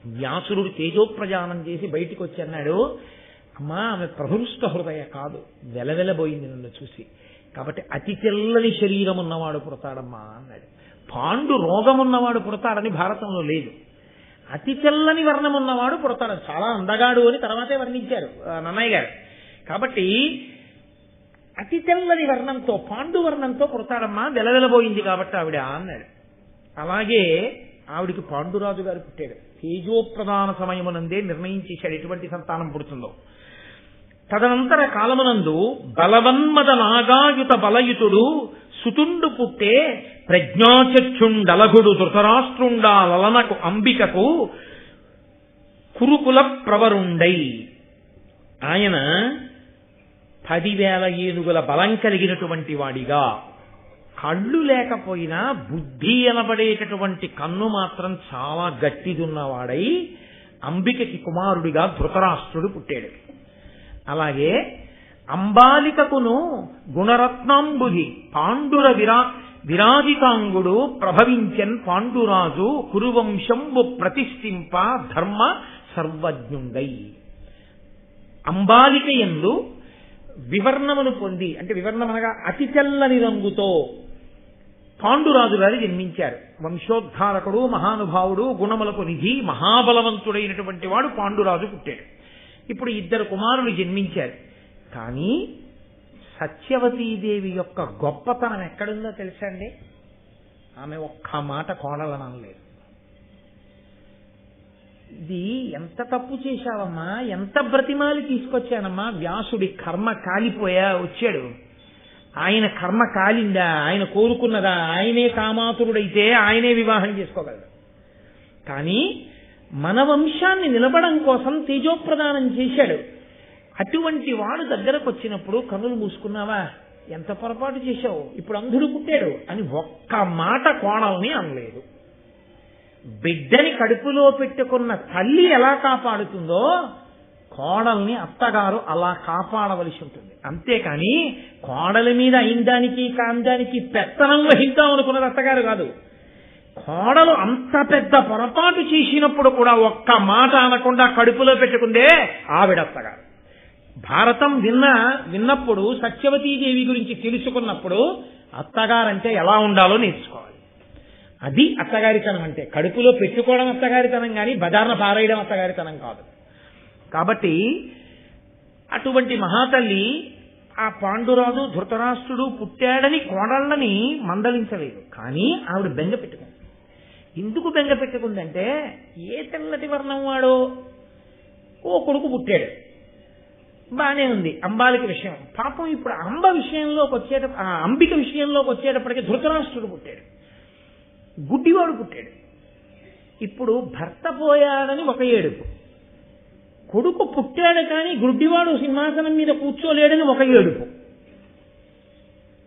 వ్యాసురుడు తేజోప్రజానం చేసి బయటికి వచ్చి అన్నాడు, అమ్మా ఆమె ప్రహృష్ట హృదయ కాదు, వెలవెలబోయింది నన్ను చూసి. కాబట్టి అతి తెల్లని శరీరం ఉన్నవాడు పుడతాడమ్మా అన్నాడు. పాండు రోగమున్నవాడు పుడతాడని భారతంలో లేదు. అతి తెల్లని వర్ణం ఉన్నవాడు పుడతాడు, చాలా అందగాడు అని తర్వాతే వర్ణించారు నన్నయ్య గారు. కాబట్టి అతి తెల్లని వర్ణంతో, పాండు వర్ణంతో పుడతాడమ్మా, వెలవెలబోయింది కాబట్టి ఆవిడ అన్నాడు. అలాగే ఆవిడికి పాండురాజు గారు పుట్టాడు. తేజోప్రదాన సమయమునందే నిర్ణయించేశాడు ఎటువంటి సంతానం పుడుతుందో. తదనంతర కాలమునందు బలవన్మద నాగాయుత బలయుతుడు సుతుండు పుట్టే ప్రజ్ఞాచక్షుండలగుడు ధృతరాష్ట్రుండా లలనకు అంబికకు కురుకుల ప్రవరుండై. ఆయన 10,000 ఏనుగుల బలం కలిగినటువంటి వాడిగా, కళ్ళు లేకపోయినా బుద్ధి అనబడేటటువంటి కన్ను మాత్రం చాలా గట్టిదున్నవాడై అంబికకి కుమారుడిగా ధృతరాష్ట్రుడు పుట్టాడు. అలాగే అంబాలికకును గుణరత్నాంబుధి పాండుర విరాజితాంగుడు ప్రభవించన్ పాండురాజు కురువంశంబు ప్రతిష్ఠింప ధర్మ సర్వజ్ఞుండై. అంబాలిక యందు వివర్ణమును పొంది, అంటే వివర్ణమనగా అతి తెల్లని రంగుతో పాండురాజు గారు జన్మించారు. వంశోద్ధారకుడు, మహానుభావుడు, గుణములకు నిధి, మహాబలవంతుడైనటువంటి వాడు పాండురాజు పుట్టాడు. ఇప్పుడు 2 కుమారులు జన్మించారు. కానీ సత్యవతీదేవి యొక్క గొప్పతనం ఎక్కడుందో తెలుసా అండి? ఆమె ఒక్క మాట కోడలను అనలేదు. ఇది ఎంత తప్పు చేశావమ్మా, ఎంత బ్రతిమాలి తీసుకొచ్చానమ్మా, వ్యాసుడి కర్మ కాలిపోయా వచ్చాడు. ఆయన కర్మ కాలిందా, ఆయన కోరుకున్నదా, ఆయనే కామాతురుడైతే ఆయనే వివాహం చేసుకోగలడు. కానీ మన వంశాన్ని నిలబడం కోసం తేజోప్రదానం చేశాడు. అటువంటి వాడు దగ్గరకు వచ్చినప్పుడు కన్నులు మూసుకున్నావా, ఎంత పొరపాటు చేశావు, ఇప్పుడు అంధుడు పుట్టాడు అని ఒక్క మాట కోణల్ని అనలేదు. బిడ్డని కడుపులో పెట్టుకున్న తల్లి ఎలా కాపాడుతుందో కోడల్ని అత్తగారు అలా కాపాడవలసి ఉంటుంది. అంతేకాని కోడలి మీద అయిందానికి కాందానికి పెత్తనం వహిద్దాం అనుకున్నది అత్తగారు కాదు. కోడలు అంత పెద్ద పొరపాటు చేసినప్పుడు కూడా ఒక్క మాట అనకుండా కడుపులో పెట్టుకుందే ఆవిడత్తగారు. భారతం విన్నప్పుడు సత్యవతీదేవి గురించి తెలుసుకున్నప్పుడు అత్తగారంటే ఎలా ఉండాలో నేర్చుకోవాలి. అది అత్తగారితనం అంటే. కడుపులో పెట్టుకోవడం అత్తగారితనం కానీ బజార్న పారేయడం అత్తగారితనం కాదు. కాబట్టి అటువంటి మహాతల్లి ఆ పాండురాజు ధృతరాష్ట్రుడు పుట్టాడని కోడళ్ళని మందలించలేదు. కానీ ఆవిడ బెంగ పెట్టుకుంది. ఎందుకు బెంగ పెట్టుకుందంటే, ఏ తెల్లటి వర్ణం వాడో ఓ కొడుకు పుట్టాడు, బానే ఉంది అంబాలిక విషయం. పాపం ఇప్పుడు అంబిక విషయంలోకి వచ్చేటప్పటికి ధృతరాష్ట్రుడు పుట్టాడు, గుడ్డివాడు పుట్టాడు. ఇప్పుడు భర్త పోయాడని ఒక ఏడుపు, కొడుకు పుట్టాడు కానీ గుడ్డివాడు సింహాసనం మీద కూర్చోలేడని ఒక ఏడుపు.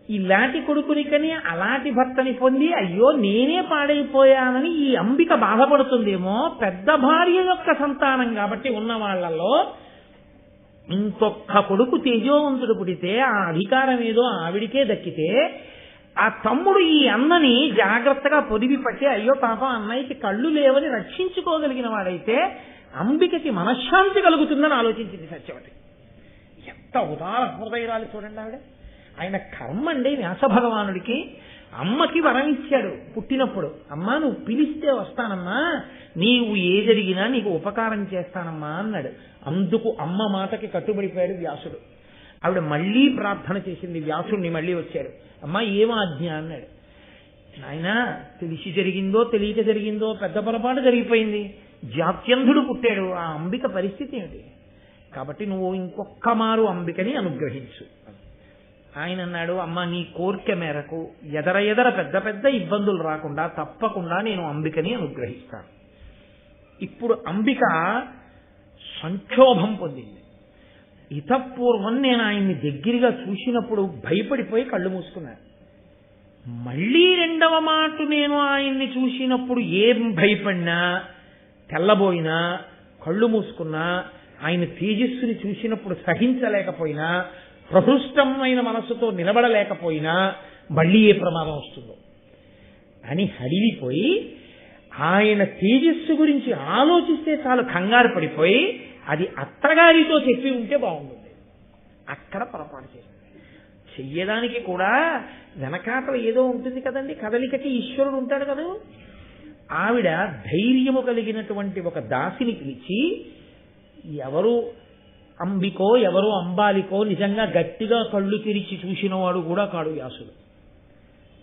ఇలాంటి కొడుకుని కని అలాంటి భర్తని పొంది అయ్యో నేనే పాడైపోయానని ఈ అంబిక బాధపడుతుందేమో. పెద్ద భార్య యొక్క సంతానం కాబట్టి ఉన్న వాళ్లలో ఇంకొక కొడుకు తేజోవంతుడు పుడితే ఆ అధికారం ఏదో ఆవిడికే దక్కితే, ఆ తమ్ముడు ఈ అన్నని జాగ్రత్తగా పొదివి పట్టి అయ్యో పాపం అన్నయ్యకి కళ్ళు లేవని రక్షించుకోగలిగిన వాడైతే అంబికకి మనశ్శాంతి కలుగుతుందని ఆలోచించింది సత్యవతి. ఎంత ఉదార హృదయరాలు చూడండి ఆవిడ. ఆయన కర్మ అండి వ్యాస భగవానుడికి. అమ్మకి వరం ఇచ్చాడు పుట్టినప్పుడు, అమ్మా నువ్వు పిలిస్తే వస్తానమ్మా, నీవు ఏ జరిగినా నీకు ఉపకారం చేస్తానమ్మా అన్నాడు. అందుకు అమ్మ మాటకి కట్టుబడిపోయాడు వ్యాసుడు. ఆవిడ మళ్లీ ప్రార్థన చేసింది, వ్యాసుడిని మళ్లీ వచ్చాడు, అమ్మా ఏమాజ్ఞ అన్నాడు. ఆయన తెలిసి జరిగిందో తెలియక జరిగిందో పెద్ద పొరపాటు జరిగిపోయింది, జాత్యంధుడు పుట్టాడు, ఆ అంబిక పరిస్థితి ఏమిటి, కాబట్టి నువ్వు ఇంకొక్క మారు అంబికని అనుగ్రహించు. ఆయన అన్నాడు, అమ్మ నీ కోరిక మేరకు ఎదర పెద్ద పెద్ద ఇబ్బందులు రాకుండా తప్పకుండా నేను అంబికని అనుగ్రహిస్తాను. ఇప్పుడు అంబిక సంక్షోభం పొందింది. ఇతపూర్వం నేను ఆయన్ని దగ్గరగా చూసినప్పుడు భయపడిపోయి కళ్ళు మూసుకున్నాను. మళ్లీ రెండవ మాట నేను ఆయన్ని చూసినప్పుడు ఏం భయపడినా, తెల్లబోయినా, కళ్ళు మూసుకున్నా, ఆయన తేజస్సుని చూసినప్పుడు సహించలేకపోయినా, ప్రహృష్టమైన మనస్సుతో నిలబడలేకపోయినా మళ్లీ ఏ ప్రమాదం వస్తుందో అని హడిలిపోయి ఆయన తేజస్సు గురించి ఆలోచిస్తే చాలు కంగారు పడిపోయి అది అత్తగారితో చెప్పి ఉంటే బాగుంటుంది. అక్కడ పొరపాటు చేసింది. చెయ్యడానికి కూడా వెనకాతల ఏదో ఉంటుంది కదండి, కదలికకి ఈశ్వరుడు ఉంటాడు కదా. ఆవిడ ధైర్యము కలిగినటువంటి ఒక దాసిని పిలిచి, ఎవరు అంబికో ఎవరో అంబాలికో నిజంగా గట్టిగా కళ్ళు తెరిచి చూసినవాడు కూడా కాడు వ్యాసుడు.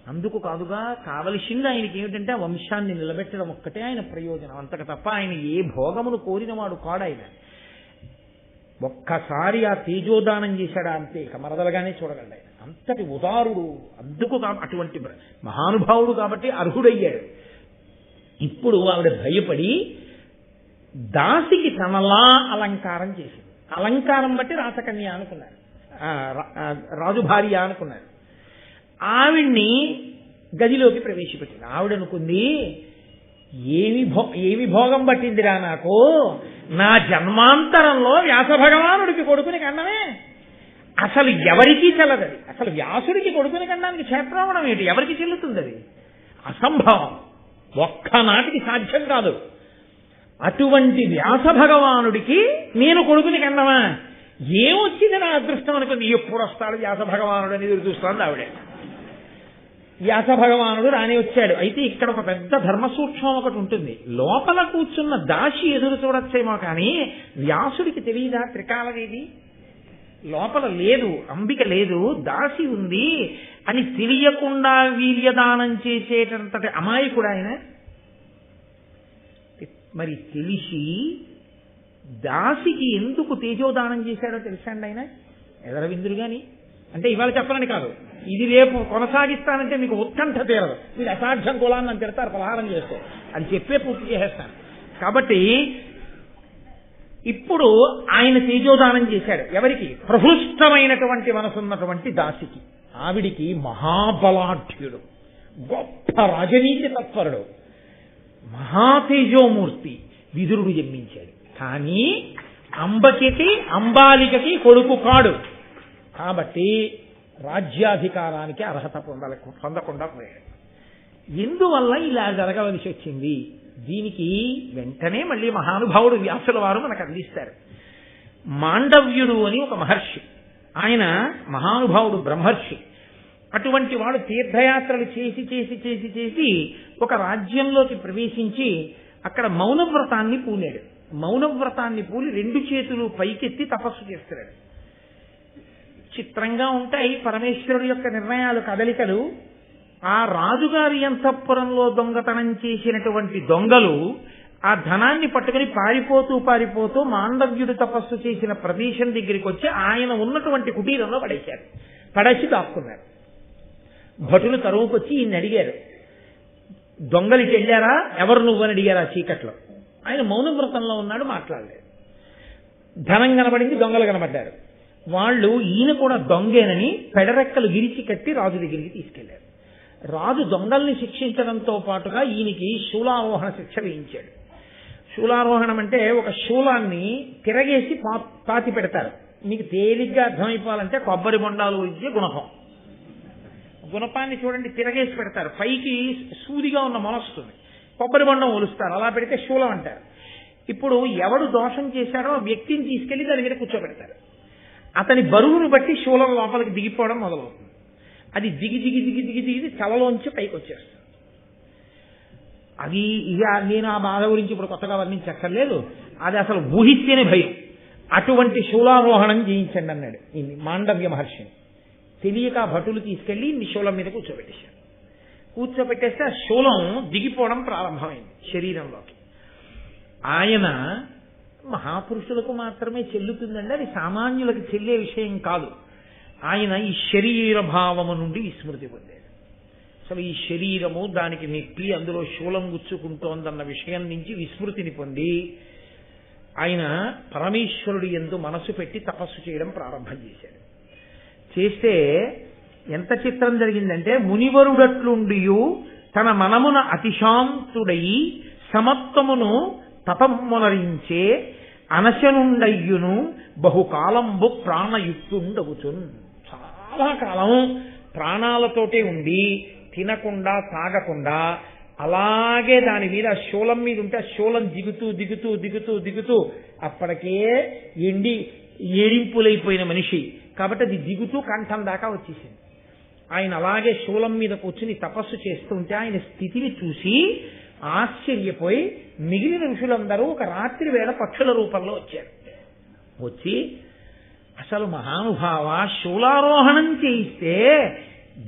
అందుకు కాదుగా కావలసింది ఆయనకి ఏమిటంటే ఆ వంశాన్ని నిలబెట్టడం ఒక్కటే ఆయన ప్రయోజనం, అంతకు తప్ప ఆయన ఏ భోగమును కోరినవాడు కాడు. ఆయన ఒక్కసారి ఆ తేజోదానం చేశాడా అంతే, ఇక మరదలుగానే చూడగలడు. ఆయన అంతటి ఉదారుడు, అందుకు అటువంటి మహానుభావుడు కాబట్టి అర్హుడయ్యాడు. ఇప్పుడు ఆవిడ భయపడి దాసికి తనలా అలంకారం చేసింది. అలంకారం బట్టి రాసకన్య అనుకున్నారు, రాజు భార్య అనుకున్నారు. ఆవిడ్ని గదిలోకి ప్రవేశపెట్టింది. ఆవిడనుకుంది, ఏమి భోగం పట్టిందిరా నాకు, నా జన్మాంతరంలో వ్యాస భగవానుడికి కొడుకుని కన్నమే. అసలు ఎవరికీ చెల్లదది. అసలు వ్యాసుడికి కొడుకుని కనడానికి క్షేత్రవడం ఏంటి? ఎవరికి చెల్లుతుంది? అది అసంభవం, ఒక్కనాటికి సాధ్యం కాదు. అటువంటి వ్యాస భగవానుడికి నేను కొడుకుని కన్నమా? ఏమొచ్చింది నా అదృష్టం అనుకుంది. ఎప్పుడు వస్తాడు వ్యాస భగవానుడు అని ఎదురు చూస్తోంది ఆవిడే. వ్యాస భగవానుడు రాని వచ్చాడు. అయితే ఇక్కడ ఒక పెద్ద ధర్మ సూక్ష్మం ఒకటి ఉంటుంది. లోపల కూర్చున్న దాసి ఎదురు చూడొచ్చేమో కానీ వ్యాసుడికి తెలియదా త్రికాలవేది లోపల లేదు, అంబిక లేదు, దాసి ఉంది అని తెలియకుండా వీర్యదానం చేసేటంతటి అమాయకుడు ఆయన. మరి తెలిసి దాసికి ఎందుకు తేజోదానం చేశాడో తెలుసండి ఆయన ఎదరవిందురు గాని. అంటే ఇవాళ చెప్పనని కాదు, ఇది రేపు కొనసాగిస్తానంటే మీకు ఉత్కంఠ తీరదు. మీరు అసాధ్యం కులాన్ని అని తిడతారు పలహారం చేస్తూ, అది చెప్పే పూర్తి చేసేస్తాను. కాబట్టి ఇప్పుడు ఆయన తేజోదానం చేశాడు. ఎవరికి? ప్రహృష్టమైనటువంటి మనసున్నటువంటి దాసికి. ఆవిడికి మహాబలాఢ్యుడు, గొప్ప రాజనీతి తత్పరుడు, మహాతేజోమూర్తి విదురుడు జన్మించాడు. కానీ అంబాలికకి కొడుకు కాడు. కాబట్టి రాజ్యాధికారానికి అర్హత పొందకుండా పోయాడు. ఎందువల్ల ఇలా జరగవలసి వచ్చింది? దీనికి వెంటనే మళ్ళీ మహానుభావుడు వ్యాసుల వారు మనకు అందిస్తారు. మాండవ్యుడు అని ఒక మహర్షి, ఆయన మహానుభావుడు బ్రహ్మర్షి. అటువంటి వాడు తీర్థయాత్రలు చేసి చేసి చేసి చేసి ఒక రాజ్యంలోకి ప్రవేశించి అక్కడ మౌనవ్రతాన్ని పూనాడు. మౌనవ్రతాన్ని పూలి 2 చేతులు పైకెత్తి తపస్సు చేస్తున్నాడు. చిత్రంగా ఉంటాయి పరమేశ్వరుడు యొక్క నిర్ణయాలు, కదలికలు. ఆ రాజుగారి అంతఃపురంలో దొంగతనం చేసినటువంటి దొంగలు ఆ ధనాన్ని పట్టుకుని పారిపోతూ మాండవ్యుడు తపస్సు చేసిన ప్రదేశం దగ్గరికి వచ్చి ఆయన ఉన్నటువంటి కుటీరంలో పడేశారు. పడేసి దాక్కున్నారు. భటులు తరువుకొచ్చి ఈయన్ని అడిగారు, దొంగలికి వెళ్ళారా, ఎవరు నువ్వని అడిగారా చీకట్లో. ఆయన మౌనవ్రతంలో ఉన్నాడు, మాట్లాడలేదు. ధనం కనబడింది, దొంగలు కనబడ్డారు. వాళ్ళు ఈయన కూడా దొంగేనని పెడరెక్కలు విరిచి కట్టి రాజు దగ్గరికి తీసుకెళ్లారు. రాజు దొంగల్ని శిక్షించడంతో పాటుగా ఈయనకి శూలారోహణ శిక్ష వేయించాడు. శూలారోహణం అంటే ఒక శూలాన్ని తిరగేసి పాతి పెడతారు. మీకు తేలిగ్గా అర్థమైపోవాలంటే కొబ్బరి బొండాలు విద్య గుణపం. గుణపాన్ని చూడండి, తిరగేసి పెడతారు, పైకి సూదిగా ఉన్న మొలస్తుంది, కొబ్బరి బొండం ఒలుస్తారు, అలా పెడితే శూలం అంటారు. ఇప్పుడు ఎవడు దోషం చేశాడో ఆ వ్యక్తిని తీసుకెళ్లి దాని మీద కూర్చోబెడతారు. అతని బరువును బట్టి శూలం లోపలికి దిగిపోవడం మొదలవుతుంది. అది దిగి దిగి దిగి దిగి దిగి తలలోంచి పైకి వచ్చేస్తుంది. అది ఇక నేను ఆ బాధ గురించి ఇప్పుడు కొత్తగా వర్ణించక్కర్లేదు, అది అసలు ఊహిస్తేనే భయం. అటువంటి శూలారోహణం చేయించండి అన్నాడు ఇన్ని మాండవ్య మహర్షిని. తెలియక భటులు తీసుకెళ్లి ఇన్ని శూలం మీద కూర్చోబెట్టేశారు. కూర్చోబెట్టేస్తే ఆ శూలం దిగిపోవడం ప్రారంభమైంది శరీరంలోకి. ఆయన మహాపురుషులకు మాత్రమే చెల్లుతుందండి, అది సామాన్యులకు చెల్లే విషయం కాదు. ఆయన ఈ శరీర భావము నుండి విస్మృతి పొందాడు. అసలు ఈ శరీరము దానికి నెప్పి అందులో శూలం గుచ్చుకుంటోందన్న విషయం నుంచి విస్మృతిని పొంది ఆయన పరమేశ్వరుడి యందు మనసు పెట్టి తపస్సు చేయడం ప్రారంభం చేశాడు. చేస్తే ఎంత చిత్రం జరిగిందంటే, మునివరుడట్లుండియు తన మనమున అతిశాంతుడై సమత్వమును తపమునరించే అనశనుండయ్యును బహుకాలంబు ప్రాణయుక్తుండగుచున్. చాలా కాలం ప్రాణాలతోటే ఉండి తినకుండా తాగకుండా అలాగే దాని మీద శూలం మీద ఉంటే ఆ శూలం దిగుతూ దిగుతూ దిగుతూ దిగుతూ అప్పటికే ఏడింపులైపోయిన మనిషి కాబట్టి అది దిగుతూ కంఠం దాకా వచ్చేసింది. ఆయన అలాగే శూలం మీద కూర్చుని తపస్సు చేస్తుంటే ఆయన స్థితిని చూసి ఆశ్చర్యపోయి మిగిలిన ఋషులందరూ ఒక రాత్రి వేళ పక్షుల రూపంలో వచ్చారు. వచ్చి అసలు మహానుభావ, శూలారోహణం చేయిస్తే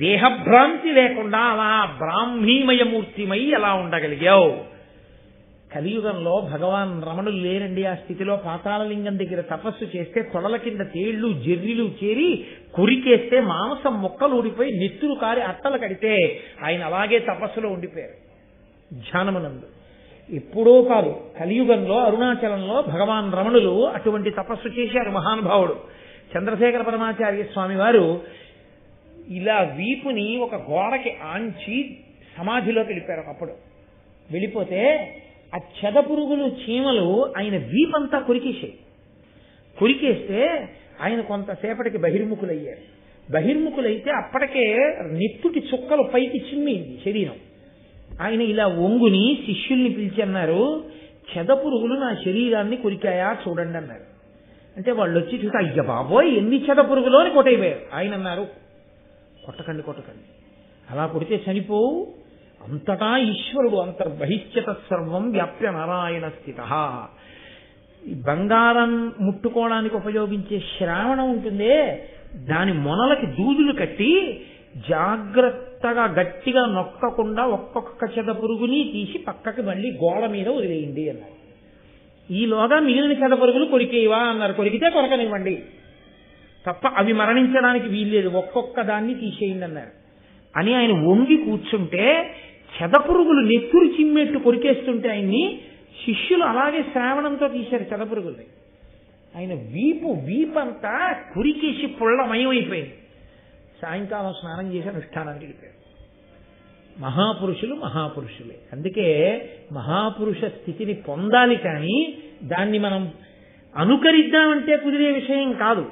దేహభ్రాంతి లేకుండా అలా బ్రాహ్మీమయమూర్తిమై ఎలా ఉండగలిగావు? కలియుగంలో భగవాన్ రమణులు లేరండి ఆ స్థితిలో. పాతాళలింగం దగ్గర తపస్సు చేస్తే తొడల కింద తేళ్లు జర్రిలు చేరి కొరికేస్తే మాంసం ముక్కలు ఊడిపోయి నెత్తురు కారి అట్టలు కడితే ఆయన అలాగే తపస్సులో ఉండిపోయారు ధ్యానమునందు. ఎప్పుడో కాదు, కలియుగంలో అరుణాచలంలో భగవాన్ రమణులు అటువంటి తపస్సు చేశారు మహానుభావుడు. చంద్రశేఖర పరమాచార్య స్వామి వారు ఇలా వీపుని ఒక గోడకి ఆంచి సమాధిలోకి వెళ్ళిపోయారు ఒకప్పుడు. వెళ్ళిపోతే ఆ చెదపురుగులు చీమలు ఆయన వీపంతా కొరికేసాయి. కొరికేస్తే ఆయన కొంతసేపటికి బహిర్ముఖులయ్యారు. బహిర్ముఖులైతే అప్పటికే నెత్తుటి చుక్కలు పైకి చిమ్మింది శరీరం. ఆయన ఇలా ఒంగుని శిష్యుల్ని పిలిచి అన్నారు, చెదపురుగులు నా శరీరాన్ని కొరికాయా చూడండి అన్నారు. అంటే వాళ్ళు వచ్చి చూస్తే అయ్య బాబోయ్ ఎన్ని చెదపురుగులు అని కొట్టయిపోయారు. ఆయన అన్నారు, కొట్టకండి కొట్టకండి, అలా కొడితే చనిపోవు, అంతటా ఈశ్వరుడు అంతర్బహిష్యత సర్వం వ్యాప్య నారాయణ స్థిత. ఈ బంగారం ముట్టుకోవడానికి ఉపయోగించే శ్రావణం ఉంటుందే, దాని మొనలకి దూదులు కట్టి జాగ్రత్తగా గట్టిగా నొక్కకుండా ఒక్కొక్క చెదపురుగుని తీసి పక్కకి మళ్ళీ గోడ మీద వదిలేయండి అన్నారు. ఈలోగా మిగిలిన చెదపురుగులు కొరికేవా అన్నారు. కొరికితే కొరకనివ్వండి, తప్ప అవి మరణించడానికి వీల్లేదు, ఒక్కొక్క దాన్ని తీసేయండి అన్నారు. అని ఆయన వంగి కూర్చుంటే చెదపురుగులు నెత్తురు చిమ్మెట్టు కొరికేస్తుంటే ఆయన్ని శిష్యులు అలాగే శ్రావణంతో తీశారు చెదపురుగుల్ని. ఆయన వీపంతా కొరికేసి పుల్లమయమైపోయింది. సాయంకాలం స్నానం చేసి అనుష్ఠానానికి వెళ్ళిపోయారు. మహాపురుషులే. అందుకే మహాపురుష స్థితిని పొందాలి, కానీ దాన్ని మనం అనుకరిద్దామంటే కుదిరే విషయం కాదు.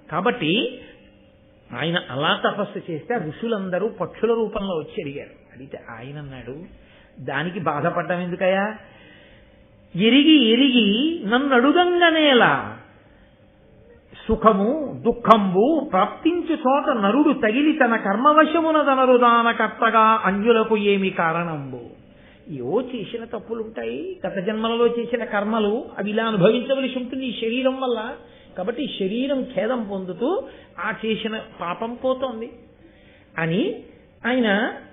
కాబట్టి ఆయన అలా తపస్సు చేస్తే ఋషులందరూ పక్షుల రూపంలో వచ్చి అడిగారు. అడిగితే ఆయన అన్నాడు, దానికి బాధపడ్డం ఎందుకయ్యా, ఎరిగి నన్ను అడుగంగనేలా సుఖము దుఃఖంబు ప్రాప్తించు చోట నరుడు తగిలి తన కర్మవశమునదనరుదాన కర్తగా అంజులకు ఏమి కారణంబు. ఏవో చేసిన తప్పులుంటాయి, గత జన్మలలో చేసిన కర్మలు, అవి ఇలా అనుభవించవలసి ఉంటుంది ఈ శరీరం వల్ల. కాబట్టి శరీరం ఖేదం పొందుతూ ఆ చేసిన పాపం పోతోంది అని ఆయన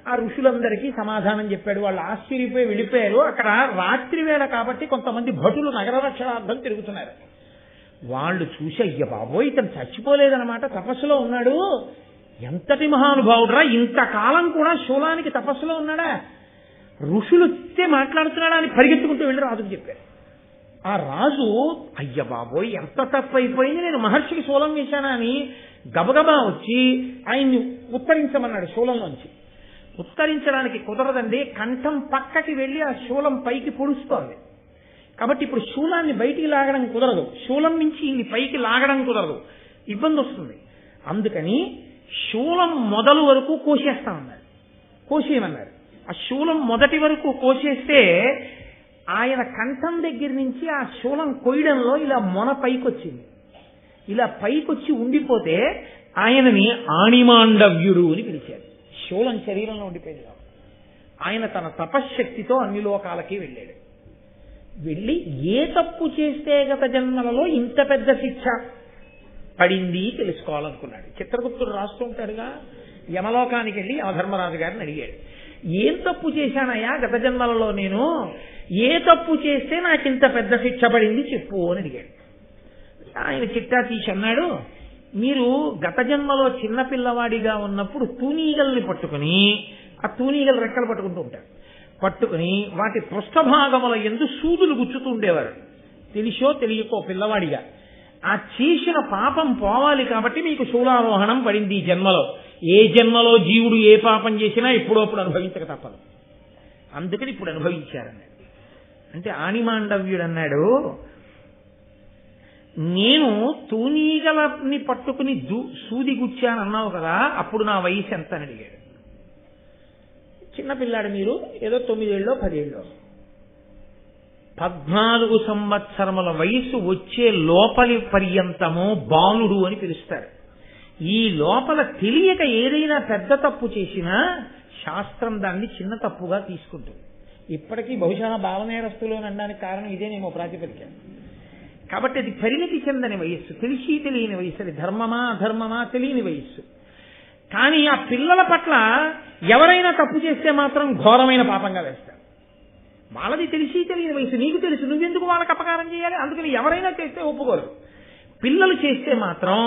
ఆ ఋషులందరికీ సమాధానం చెప్పాడు. వాళ్ళు ఆశ్చర్యపోయి వెళ్ళిపోయారు. అక్కడ రాత్రి వేళ కాబట్టి కొంతమంది భటులు నగర రక్షణార్థం తిరుగుతున్నారు. వాళ్ళు చూసి అయ్య బాబోయ్ ఇతను చచ్చిపోలేదన్నమాట, తపస్సులో ఉన్నాడు, ఎంతటి మహానుభావుడురా, ఇంతకాలం కూడా శూలానికి తపస్సులో ఉన్నాడా, ఋషులు వస్తే మాట్లాడుతున్నాడా అని పరిగెత్తుకుంటూ వెళ్ళి రాజుకు చెప్పారు. ఆ రాజు అయ్య బాబోయ్ ఎంత తప్పు అయిపోయింది, నేను మహర్షికి శూలం వేశానా అని గబగబా వచ్చి ఆయన్ని ఉత్తరించమన్నాడు. శూలంలోంచి ఉత్తరించడానికి కుదరదండి, కంఠం పక్కకి వెళ్ళి ఆ శూలం పైకి పొడుస్తోంది. కాబట్టి ఇప్పుడు శూలాన్ని బయటికి లాగడం కుదరదు, శూలం నుంచి ఇన్ని పైకి లాగడం కుదరదు, ఇబ్బంది వస్తుంది. అందుకని శూలం మొదలు వరకు కోసేయమన్నారు. ఆ శూలం మొదటి వరకు కోసేస్తే ఆయన కంఠం దగ్గర నుంచి ఆ శూలం కొయ్యడంలో ఇలా మొన పైకొచ్చింది. ఇలా పైకొచ్చి ఉండిపోతే ఆయనని ఆణిమాండవ్యుడు అని పిలిచారు. శూలం శరీరంలో ఉండిపోయింది కాబట్టి ఆయన తన తపశ్శక్తితో అన్ని లోకాలకి వెళ్ళాడు. వెళ్ళి ఏ తప్పు చేస్తే గత జన్మలలో ఇంత పెద్ద శిక్ష పడింది తెలుసుకోవాలనుకున్నాడు. చిత్రగుప్తుడు రాస్తూ ఉంటాడుగా, యమలోకానికి వెళ్ళి యమధర్మరాజు గారిని అడిగాడు, ఏం తప్పు చేశానయ్యా గత జన్మలలో, నేను ఏ తప్పు చేస్తే నాకు ఇంత పెద్ద శిక్ష పడింది చెప్పు అని అడిగాడు. ఆయన చిట్టా తీసి అన్నాడు, మీరు గత జన్మలో చిన్నపిల్లవాడిగా ఉన్నప్పుడు తూనీగల్ని పట్టుకుని, ఆ తూనీగలు రెక్కలు పట్టుకుంటూ ఉంటారు, పట్టుకుని వాటి పృష్ఠభాగముల యందు సూదులు గుచ్చుతూ ఉండేవారు, తెలిసో తెలియకో పిల్లవాడిగా. ఆ చేసిన పాపం పోవాలి కాబట్టి మీకు శూలారోహణం పడింది ఈ జన్మలో. ఏ జన్మలో జీవుడు ఏ పాపం చేసినా ఎప్పుడోప్పుడు అనుభవించక తప్పదు, అందుకని ఇప్పుడు అనుభవించారన్నాడు. అంటే ఆణిమాండవ్యుడు అన్నాడు, నేను తూనీగలని పట్టుకుని సూది గుచ్చానన్నావు కదా, అప్పుడు నా వయసు ఎంత అని అడిగాడు. చిన్నపిల్లాడు మీరు, ఏదో 9 ఏళ్ళో 10 ఏళ్ళో, 14 సంవత్సరముల వయసు వచ్చే లోపలి పర్యంతము బాలుడు అని పిలుస్తారు. ఈ లోపల తెలియక ఏదైనా పెద్ద తప్పు చేసినా శాస్త్రం దాన్ని చిన్న తప్పుగా తీసుకుంటుంది. ఇప్పటికీ బహుశా భావనేరస్తులు అని అనడానికి కారణం ఇదేనేమో ప్రాతిపదిక. కాబట్టి అది పరిణతి చెందని వయస్సు, తెలిసి తెలియని వయస్సు, అది ధర్మమా అధర్మమా తెలియని వయస్సు. కానీ ఆ పిల్లల పట్ల ఎవరైనా తప్పు చేస్తే మాత్రం ఘోరమైన పాపంగా వేస్తారు. వాళ్ళది తెలిసి తెలియని వయసు, నీకు తెలుసు, నువ్వెందుకు వాళ్ళకి అపకారం చేయాలి, అందుకని ఎవరైనా చేస్తే ఒప్పుకోరు. పిల్లలు చేస్తే మాత్రం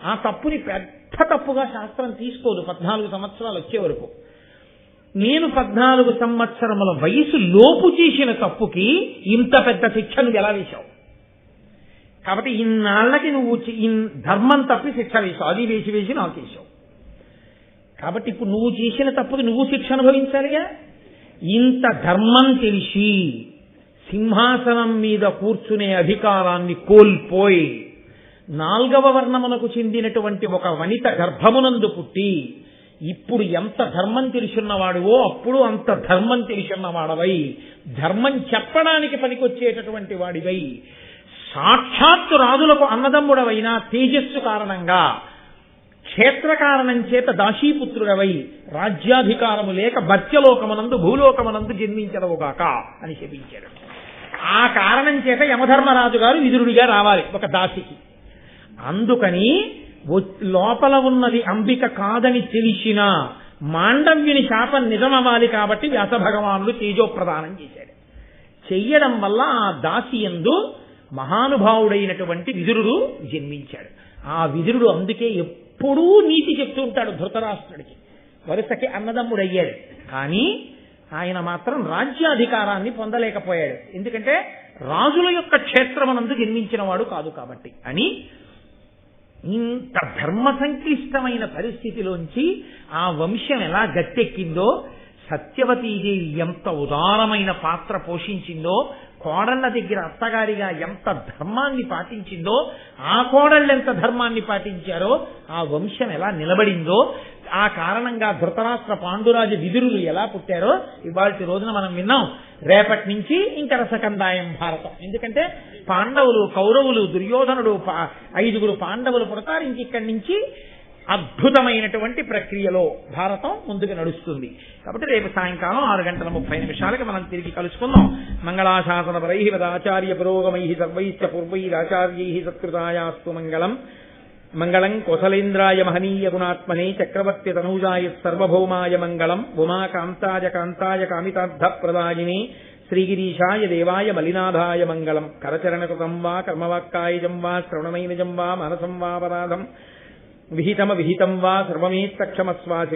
ఆ తప్పుని పెద్ద తప్పుగా శాస్త్రం తీసుకోదు 14 సంవత్సరాలు వచ్చే వరకు. నేను 14 సంవత్సరముల వయసు లోపు చేసిన తప్పుకి ఇంత పెద్ద శిక్ష నువ్వు ఎలా వేశావు, కాబట్టి ఇన్నాళ్ళకి నువ్వు ధర్మం తప్పి శిక్ష వేశావు, అది వేసి నాకు వేశావు. కాబట్టి ఇప్పుడు నువ్వు చేసిన తప్పుకి నువ్వు శిక్ష అనుభవించాలిగా. ఇంత ధర్మం తెలిసి సింహాసనం మీద కూర్చునే అధికారాన్ని కోల్పోయి 4వ వర్ణమునకు చెందినటువంటి ఒక వనిత గర్భమునందు పుట్టి ఇప్పుడు ఎంత ధర్మం తెలిసిన్నవాడువో అప్పుడు అంత ధర్మం తెలిసిన్నవాడవై ధర్మం చెప్పడానికి పనికొచ్చేటటువంటి వాడివై సాక్షాత్తు రాజులకు అన్నదమ్ముడవైన తేజస్సు కారణంగా క్షేత్ర కారణం చేత దాసీపుత్రుడవై రాజ్యాధికారము లేక భర్త్యలోకమునందు భూలోకమునందు జన్మించదవుగాక అని శపించాడు. ఆ కారణం చేత యమధర్మరాజు గారు విదురుడిగా రావాలి ఒక దాసికి. అందుకని లోపల ఉన్నది అంబిక కాదని తెలిసిన మాండవ్యుని శాపం నిజమవ్వాలి కాబట్టి వ్యాస భగవానుడు తేజోప్రదానం చేశాడు. చెయ్యడం వల్ల ఆ దాసి యందు మహానుభావుడైనటువంటి విదురుడు జన్మించాడు. ఆ విదురుడు అందుకే ఎప్పుడూ నీతి చెప్తూ ఉంటాడు ధృతరాష్ట్రుడికి. వరుసకి అన్నదమ్ముడయ్యాడు కానీ ఆయన మాత్రం రాజ్యాధికారాన్ని పొందలేకపోయాడు. ఎందుకంటే రాజుల యొక్క క్షేత్రమనందు జన్మించిన వాడు కాదు కాబట్టి అని. ఇంత ధర్మ సంక్లిష్టమైన పరిస్థితిలోంచి ఆ వంశం ఎలా గట్టెక్కిందో, సత్యవతీదేవి ఎంత ఉదారమైన పాత్ర పోషించిందో, కోడళ్ల దగ్గర అత్తగారిగా ఎంత ధర్మాన్ని పాటించిందో, ఆ కోడళ్ళు ఎంత ధర్మాన్ని పాటించారో ఆ వంశం ఎలా నిలబడిందో, ఆ కారణంగా ధృతరాష్ట్ర పాండురాజు విదురులు ఎలా పుట్టారో ఇవాళ రోజున మనం విన్నాం. రేపటి నుంచి ఇంకా రసకందాయం భారతం. ఎందుకంటే పాండవులు, కౌరవులు, దుర్యోధనుడు 5 పాండవులు పుడతారు. ఇంకిక్కడి నుంచి అద్భుతమైనటువంటి ప్రక్రియలో భారతం ముందుకు నడుస్తుంది. కాబట్టి రేపు సాయంకాలం 6:30 మనం తిరిగి కలుసుకుందాం. మంగళాశాసన పరై వదాచార్య పురోగమై సర్వైశ్చ పూర్వైరాచార్యై సత్కృతాయాస్తు మంగళం. మంగళం కోసలేంద్రాయ మహనీయ గుణాత్మనే చక్రవర్తి తనూజాయ సర్వభౌమాయ మంగళం. ఉమాకాంతాయ కాంతాయ కామితార్థ ప్రదాయినే శ్రీగిరీశాయ దేవాయ మలినాథాయ మంగళం. కరచరణకృతం వా కర్మవాక్కాయజం వా శ్రవణమైనజం వా మనసం వాపరాధం విహితం వా సర్వమేత్తక్షమస్వాసి